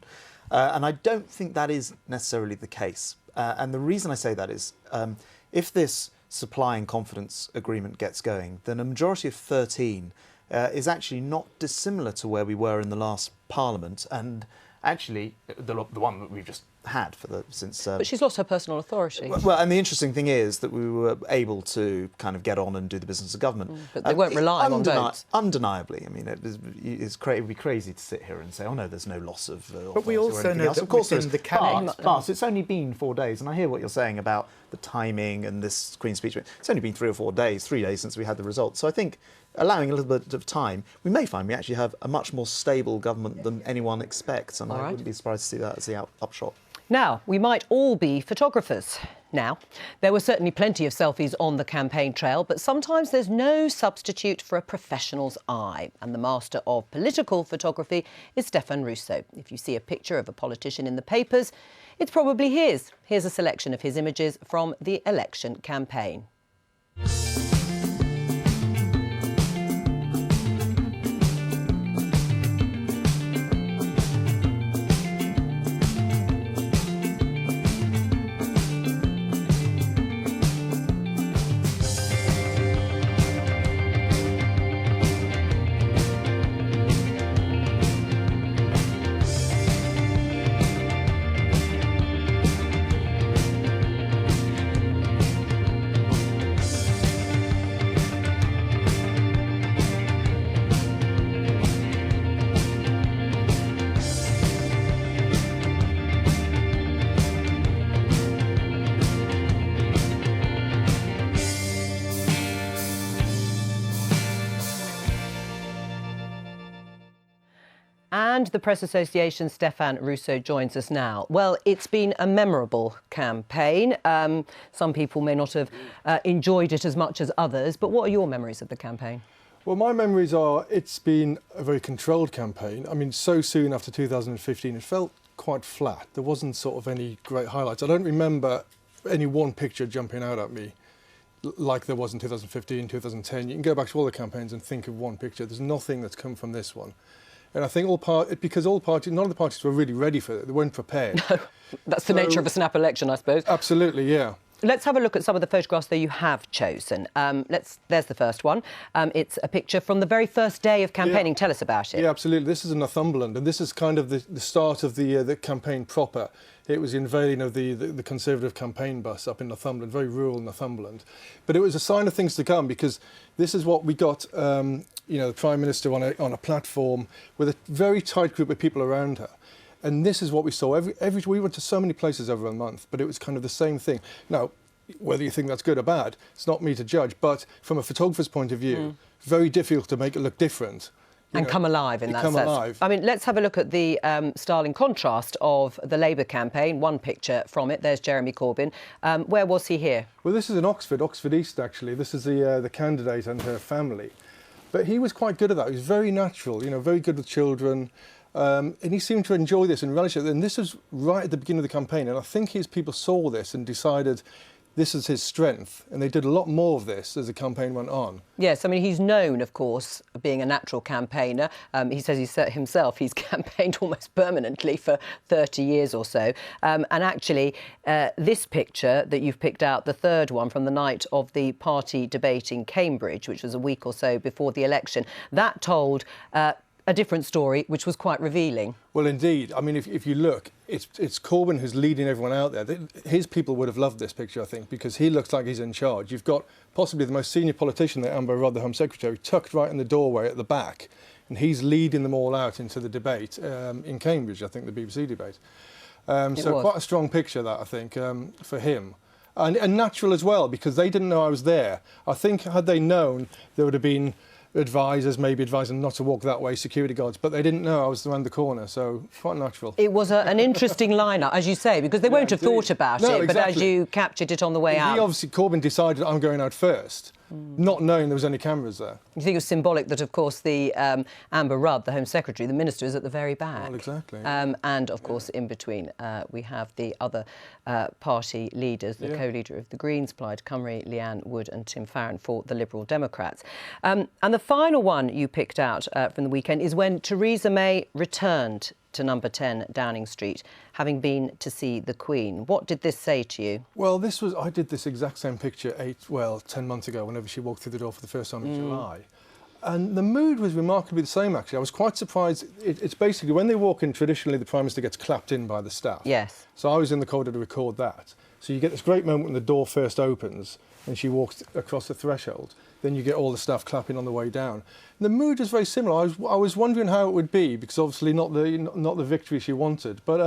And I don't think that is necessarily the case. And the reason I say that is if this supply and confidence agreement gets going, then a majority of 13 is actually not dissimilar to where we were in the last Parliament, and actually the one that we've just had since. But she's lost her personal authority. Well, and the interesting thing is that we were able to kind of get on and do the business of government. But they weren't relying on votes. Undeniably, I mean, it would be crazy to sit here and say, oh no, there's no loss of. But we also know that of course within the cabinet. But it's only been 4 days, and I hear what you're saying about the timing and this Queen's speech. It's only been 3 or 4 days, 3 days since we had the results. So I think, allowing a little bit of time, we may find we actually have a much more stable government than anyone expects, and I wouldn't be surprised to see that as the upshot. Now, we might all be photographers. Now, there were certainly plenty of selfies on the campaign trail, but sometimes there's no substitute for a professional's eye. And the master of political photography is Stéphane Rousseau. If you see a picture of a politician in the papers, it's probably his. Here's a selection of his images from the election campaign. And the Press Association's Stéphane Rousseau joins us now. Well, it's been a memorable campaign. Some people may not have enjoyed it as much as others, but what are your memories of the campaign? Well, my memories are it's been a very controlled campaign. I mean, so soon after 2015, it felt quite flat. There wasn't sort of any great highlights. I don't remember any one picture jumping out at me like there was in 2015, 2010. You can go back to all the campaigns and think of one picture. There's nothing that's come from this one. And I think because all parties, none of the parties were really ready for it. They weren't prepared. That's the nature of a snap election, I suppose. Absolutely, yeah. Let's have a look at some of the photographs that you have chosen. There's the first one. It's a picture from the very first day of campaigning. Yeah. Tell us about it. Yeah, absolutely. This is in Northumberland, and this is kind of the start of the campaign proper. It was the unveiling of the Conservative campaign bus up in Northumberland, very rural Northumberland. But it was a sign of things to come, because this is what we got, the Prime Minister on a platform with a very tight group of people around her. And this is what we saw. We went to so many places over a month, but it was kind of the same thing. Now, whether you think that's good or bad, it's not me to judge. But from a photographer's point of view, very difficult to make it look different. And come alive in that sense. Alive. I mean, let's have a look at the startling contrast of the Labour campaign. One picture from it. There's Jeremy Corbyn. Where was he here? Well, this is in Oxford East, actually. This is the candidate and her family. But he was quite good at that. He was very natural, very good with children. And he seemed to enjoy this and relish it. And this was right at the beginning of the campaign. And I think his people saw this and decided this is his strength. And they did a lot more of this as the campaign went on. Yes, I mean, he's known, of course, being a natural campaigner. He says he's campaigned almost permanently for 30 years or so. And actually, this picture that you've picked out, the third one from the night of the party debate in Cambridge, which was a week or so before the election, that told a different story, which was quite revealing. Well, indeed. I mean, if you look, it's Corbyn who's leading everyone out there. His people would have loved this picture, I think, because he looks like he's in charge. You've got possibly the most senior politician there, Amber Rudd, the Home Secretary, tucked right in the doorway at the back, and he's leading them all out into the debate in Cambridge, I think, the BBC debate. So quite a strong picture, that, I think, for him. And natural as well, because they didn't know I was there. I think had they known, there would have been advisors maybe advising not to walk that way, security guards, but they didn't know I was around the corner, so quite natural. It was an interesting lineup, as you say, because they won't have thought about it, but as you captured it on the way out. Obviously, Corbyn decided I'm going out first, not knowing there was any cameras there. You think it was symbolic that, of course, the Amber Rudd, the Home Secretary, the Minister, is at the very back. Well, exactly. And, of course, in between, we have the other party leaders, the co-leader of the Greens, Plaid Cymru, Leanne Wood and Tim Farron for the Liberal Democrats. And the final one you picked out from the weekend is when Theresa May returned to number 10 Downing Street, having been to see the Queen. What did this say to you? Well, I did this exact same picture 10 months ago, whenever she walked through the door for the first time in July. And the mood was remarkably the same, actually. I was quite surprised. It's basically, when they walk in, traditionally the Prime Minister gets clapped in by the staff. Yes. So I was in the corridor to record that. So you get this great moment when the door first opens and she walks across the threshold. Then you get all the staff clapping on the way down. And the mood was very similar. I was wondering how it would be, because obviously not the victory she wanted. But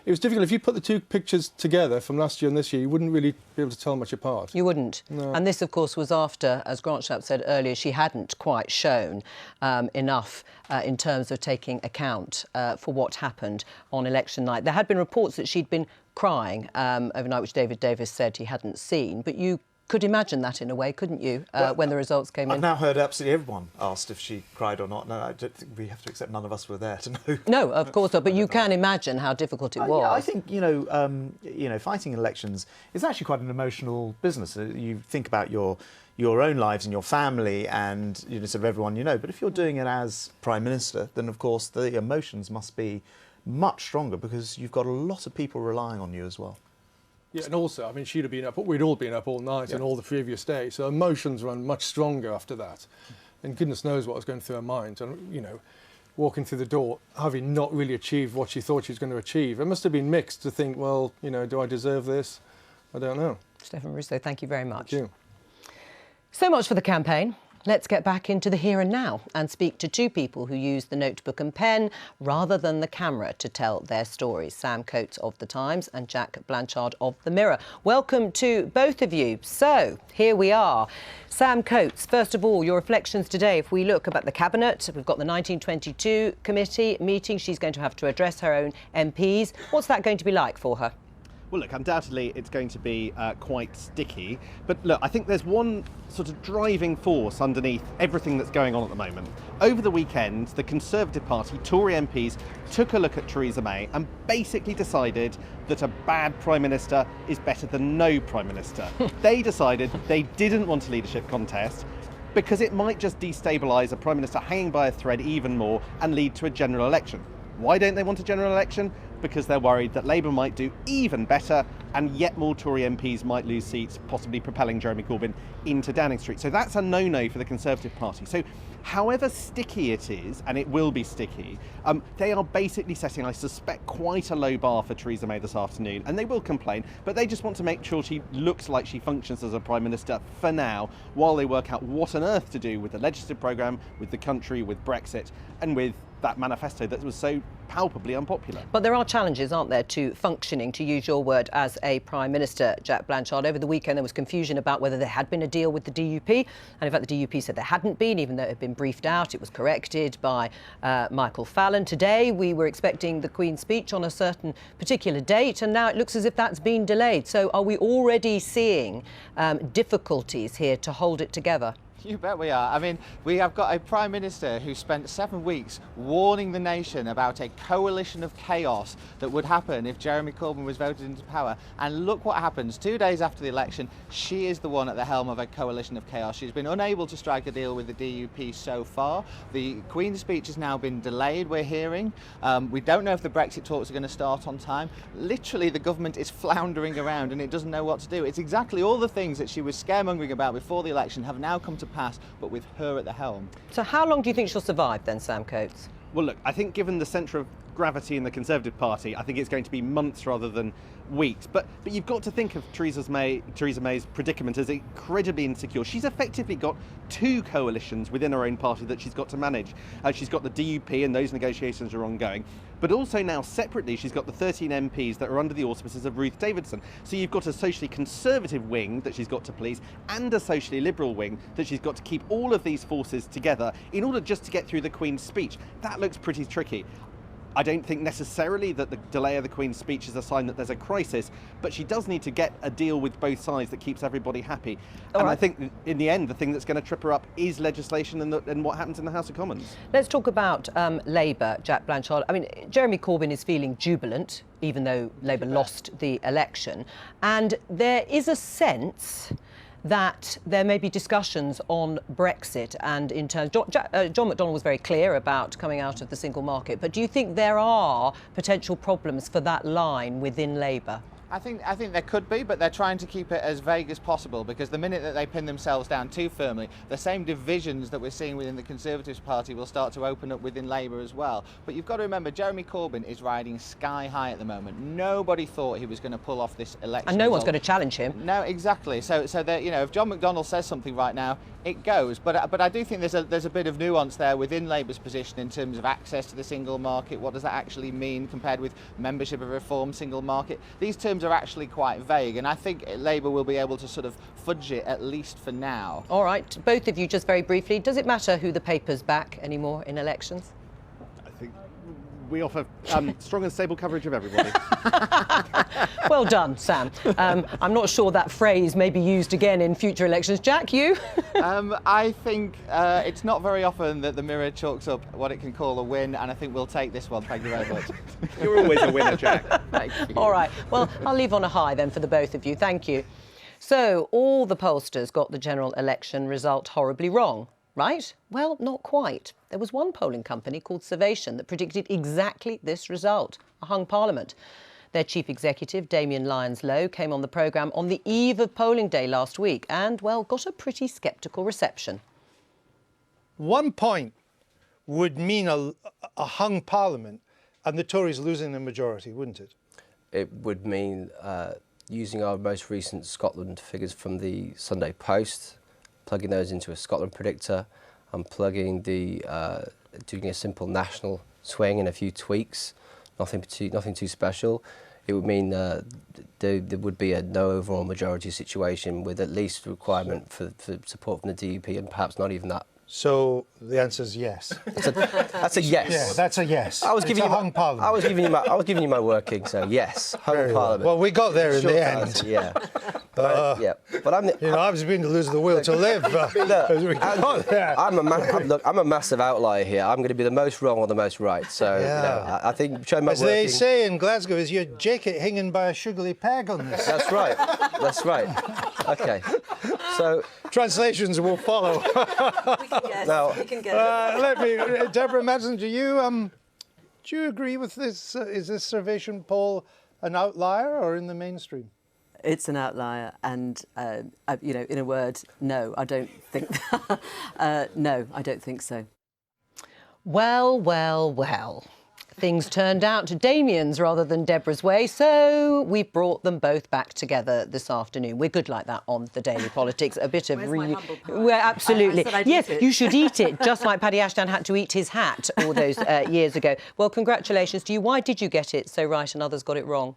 it was difficult. If you put the two pictures together from last year and this year, you wouldn't really be able to tell much apart. You wouldn't. No. And this, of course, was after, as Grant Shapps said earlier, she hadn't quite shown enough in terms of taking account for what happened on election night. There had been reports that she'd been crying overnight, which David Davis said he hadn't seen. But you could imagine that in a way, couldn't you, when the results came in? I've now heard absolutely everyone asked if she cried or not. No, I don't think we have to accept none of us were there to know. No, of course not. But you can imagine how difficult it was. Yeah, I think fighting elections is actually quite an emotional business. You think about your own lives and your family and sort of everyone you know. But if you're doing it as Prime Minister, then of course the emotions must be much stronger, because you've got a lot of people relying on you as well. Yeah, and also, I mean, we'd all been up all night and all the previous day, so emotions run much stronger after that. And goodness knows what was going through her mind. And, walking through the door, having not really achieved what she thought she was going to achieve, it must have been mixed to think, well, do I deserve this? I don't know. Stefan Russo, thank you very much. Thank you. So much for the campaign. Let's get back into the here and now and speak to two people who use the notebook and pen rather than the camera to tell their stories. Sam Coates of The Times and Jack Blanchard of The Mirror. Welcome to both of you. So, here we are. Sam Coates, first of all, your reflections today. If we look about the Cabinet, we've got the 1922 committee meeting. She's going to have to address her own MPs. What's that going to be like for her? Well, look, undoubtedly it's going to be quite sticky. But look, I think there's one sort of driving force underneath everything that's going on at the moment. Over the weekend, the Conservative Party, Tory MPs, took a look at Theresa May and basically decided that a bad Prime Minister is better than no Prime Minister. They decided they didn't want a leadership contest. because it might just destabilise a Prime Minister hanging by a thread even more and lead to a general election. Why don't they want a general election? Because they're worried that Labour might do even better and yet more Tory MPs might lose seats, possibly propelling Jeremy Corbyn into Downing Street. So that's a no-no for the Conservative Party. So however sticky it is, and it will be sticky, they are basically setting, I suspect, quite a low bar for Theresa May this afternoon, and they will complain, but they just want to make sure she looks like she functions as a Prime Minister for now, while they work out what on earth to do with the legislative programme, with the country, with Brexit, and with that manifesto that was so palpably unpopular. But there are challenges, aren't there, to functioning, to use your word, as a Prime Minister, Jack Blanchard. Over the weekend there was confusion about whether there had been a deal with the DUP, and in fact the DUP said there hadn't been, even though it had been briefed out. It was corrected by Michael Fallon. Today we were expecting the Queen's speech on a certain particular date, and now it looks as if that's been delayed. So are we already seeing difficulties here to hold it together? You bet we are. I mean, we have got a Prime Minister who spent 7 weeks warning the nation about a coalition of chaos that would happen if Jeremy Corbyn was voted into power. And look what happens. 2 days after the election, she is the one at the helm of a coalition of chaos. She's been unable to strike a deal with the DUP so far. The Queen's speech has now been delayed, we're hearing. We don't know if the Brexit talks are going to start on time. Literally, the government is floundering around and it doesn't know what to do. It's exactly all the things that she was scaremongering about before the election have now come to pass, but with her at the helm. So how long do you think she'll survive then, Sam Coates? Well, look, I think given the centre of gravity in the Conservative Party, I think it's going to be months rather than weeks. But you've got to think of Theresa May's predicament as incredibly insecure. She's effectively got 2 coalitions within her own party that she's got to manage. She's got the DUP, and those negotiations are ongoing. But also now separately, she's got the 13 MPs that are under the auspices of Ruth Davidson. So you've got a socially conservative wing that she's got to please and a socially liberal wing that she's got to keep all of these forces together in order just to get through the Queen's speech. That looks pretty tricky. I don't think necessarily that the delay of the Queen's speech is a sign that there's a crisis, but she does need to get a deal with both sides that keeps everybody happy. I think in the end, the thing that's going to trip her up is legislation and what happens in the House of Commons. Let's talk about Labour, Jack Blanchard. I mean, Jeremy Corbyn is feeling jubilant, even though Labour lost the election. And there is a sense that there may be discussions on Brexit, and in terms, John McDonnell was very clear about coming out of the single market, but do you think there are potential problems for that line within Labour? I think there could be, but they're trying to keep it as vague as possible, because the minute that they pin themselves down too firmly, the same divisions that we're seeing within the Conservative Party will start to open up within Labour as well. But you've got to remember, Jeremy Corbyn is riding sky high at the moment. Nobody thought he was going to pull off this election. And no one's going to challenge him. No, exactly. So that, you know, if John McDonnell says something right now, it goes. But I do think there's a bit of nuance there within Labour's position in terms of access to the single market. What does that actually mean compared with membership of a reformed single market? These terms are actually quite vague, and I think Labour will be able to sort of fudge it, at least for now. All right, both of you, just very briefly, does it matter who the paper's back anymore in elections? I think we offer strong and stable coverage of everybody. Well done, Sam. I'm not sure that phrase may be used again in future elections. Jack, you? I think it's not very often that the Mirror chalks up what it can call a win, and I think we'll take this one. Thank you very much. You're always a winner, Jack. Thank you. All right, well, I'll leave on a high then for the both of you. Thank you. So, all the pollsters got the general election result horribly wrong, right? Well, not quite. There was one polling company called Survation that predicted exactly this result, a hung parliament. Their chief executive, Damien Lyons-Lowe, came on the programme on the eve of polling day last week and, well, got a pretty sceptical reception. 1 point would mean a hung parliament and the Tories losing the majority, wouldn't it? It would mean using our most recent Scotland figures from the Sunday Post, plugging those into a Scotland predictor and plugging doing a simple national swing and a few tweaks. Nothing too special. It would mean there would be a no overall majority situation with at least a requirement for support from the DUP, and perhaps not even that. So the answer is yes. That's a yes. Yeah, that's a yes. I was giving you hung parliament. I was giving you my working. So yes, hung parliament. Well, we got there in the end. Yeah. But I was beginning to lose the will to live. I'm a massive outlier here. I'm going to be the most wrong or the most right. So I think showing my as they say in Glasgow, is your jacket hanging by a sugary peg on this? That's right. That's right. Okay. So translations will follow. Now, let me, Deborah Madsen, do you agree with this? Is this Survation poll an outlier or in the mainstream? It's an outlier, and you know, in a word, no, I don't think. No, I don't think so. Well, well, well. Things turned out to Damien's rather than Deborah's way, so we brought them both back together this afternoon. We're good like that on the Daily Politics. A bit of We're absolutely. Yes, you should eat it, just like Paddy Ashdown had to eat his hat all those years ago. Well, congratulations to you. Why did you get it so right and others got it wrong?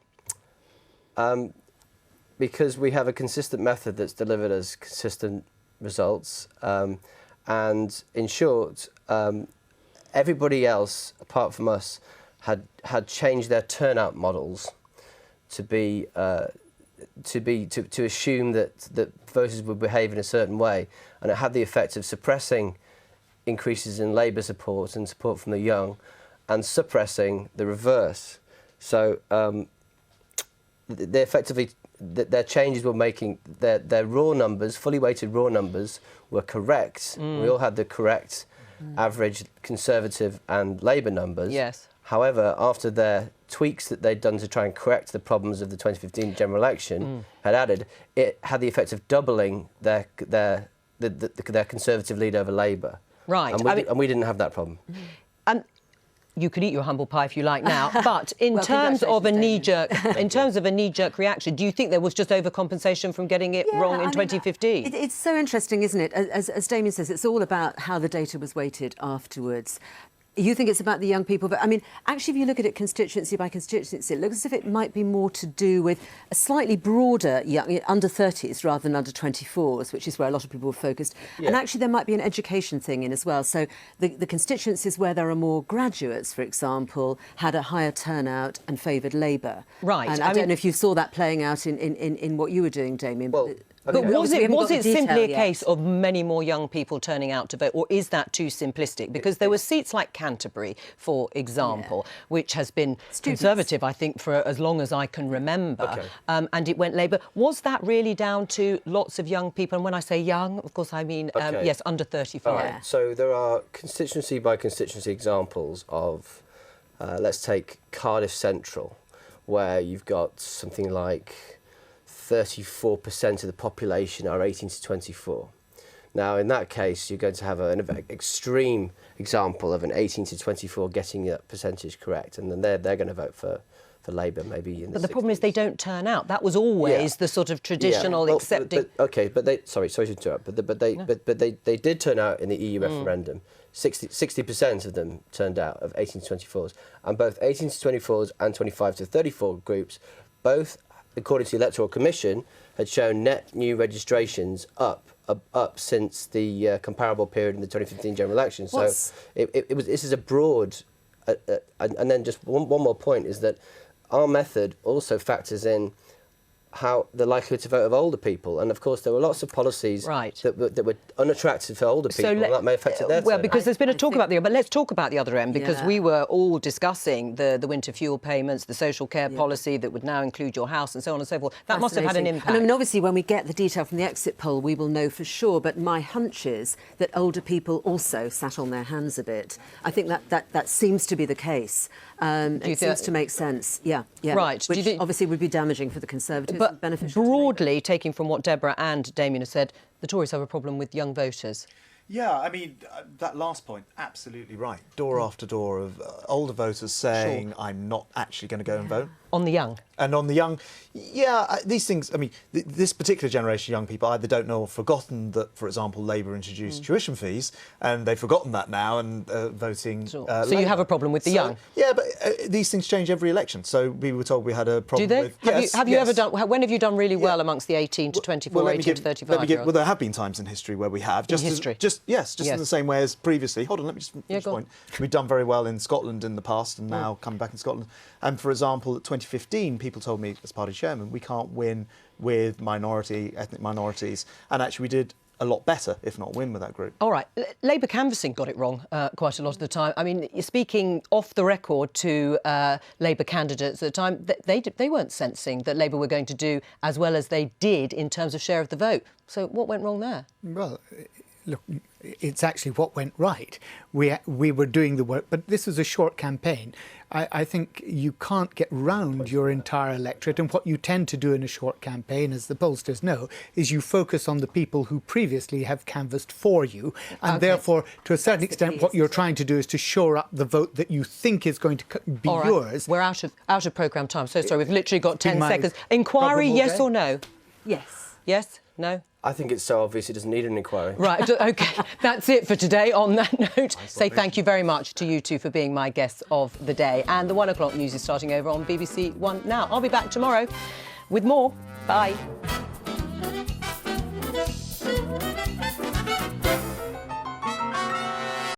Because we have a consistent method that's delivered us consistent results, and in short, everybody else apart from us had changed their turnout models to assume that voters would behave in a certain way, and it had the effect of suppressing increases in Labour support and support from the young, and suppressing the reverse. So they effectively, their changes were making their raw numbers, fully weighted raw numbers, were correct. We all had the correct average Conservative and Labour numbers. Yes. However, after their tweaks that they'd done to try and correct the problems of the 2015 general election had added, it had the effect of doubling their Conservative lead over Labour. Right. And we didn't have that problem. And you could eat your humble pie if you like now, but in terms of a knee-jerk reaction, do you think there was just overcompensation from getting it wrong in 2015? It's so interesting, isn't it? As Damien says, it's all about how the data was weighted afterwards. You think it's about the young people, but I mean, actually, if you look at it constituency by constituency, it looks as if it might be more to do with a slightly broader young, under 30s rather than under 24s, which is where a lot of people were focused. Yeah. And actually, there might be an education thing in as well. So the constituencies where there are more graduates, for example, had a higher turnout and favoured Labour. Right. And I don't know if you saw that playing out in what you were doing, Damien. Well, but was it simply a case of many more young people turning out to vote, or is that too simplistic? Because there were seats like Canterbury, for example, which has been Conservative, I think, for as long as I can remember, and it went Labour. Was that really down to lots of young people? And when I say young, of course, I mean, yes, under 35. Right. So there are constituency by constituency examples of, let's take Cardiff Central, where you've got something like 34% of the population are 18 to 24. Now, in that case, you're going to have an extreme example of an 18 to 24 getting that percentage correct, and then they're going to vote for Labour, maybe. But the problem is they don't turn out. That was always the sort of traditional accepting. But they sorry to interrupt. But they did turn out in the EU referendum. 60% of them turned out of 18 to 24s, and both 18 to 24s and 25 to 34 groups, both, according to the Electoral Commission, had shown net new registrations up since the comparable period in the 2015 general election. So this is a broad, and then just one more point is that our method also factors in how the likelihood to vote of older people, and of course there were lots of policies that were unattractive for older people, and that may affect their well, because there's been a talk about the, but let's talk about the other end, because we were all discussing the winter fuel payments, the social care policy that would now include your house, and so on and so forth. That must have had an impact. And I mean, obviously, when we get the detail from the exit poll, we will know for sure. But my hunch is that older people also sat on their hands a bit. I think that seems to be the case. It seems to make sense. Yeah. Right. Which obviously would be damaging for the Conservatives. But broadly, taking from what Deborah and Damien have said, the Tories have a problem with young voters. Yeah, I mean, that last point, absolutely right. Door after door of older voters saying, I'm not actually going to go and vote. On the young. And on the young, these things, I mean, this particular generation of young people either don't know or forgotten that, for example, Labour introduced tuition fees, and they've forgotten that now and voting So you have a problem with the young? Yeah, but these things change every election. So we were told we had a problem with... Do they? Have you ever done... When have you done really well amongst the 18 to 24, 18 to 35 year olds? Well, there have been times in history where we have. Just in the same way as previously. Hold on, let me just finish the point. We've done very well in Scotland in the past, and now coming back in Scotland. And for example, at 2015, people told me as party chairman, we can't win with ethnic minorities. And actually we did a lot better, if not win, with that group. All right, Labour canvassing got it wrong quite a lot of the time. I mean, speaking off the record to Labour candidates at the time, they weren't sensing that Labour were going to do as well as they did in terms of share of the vote. So what went wrong there? Well, look, it's actually what went right. We were doing the work, but this was a short campaign. I think you can't get round your entire electorate, and what you tend to do in a short campaign, as the pollsters know, is you focus on the people who previously have canvassed for you, and therefore, to a certain extent, what you're trying to do is to shore up the vote that you think is going to be All right. yours. We're out of programme time, so sorry, we've literally got 10 seconds. Inquiry, yes or no? Yes. Yes? No? I think it's so obvious it doesn't need an inquiry. Right, OK, that's it for today. On that note, say thank you very much to you two for being my guests of the day. And the 1 o'clock news is starting over on BBC One now. I'll be back tomorrow with more. Bye.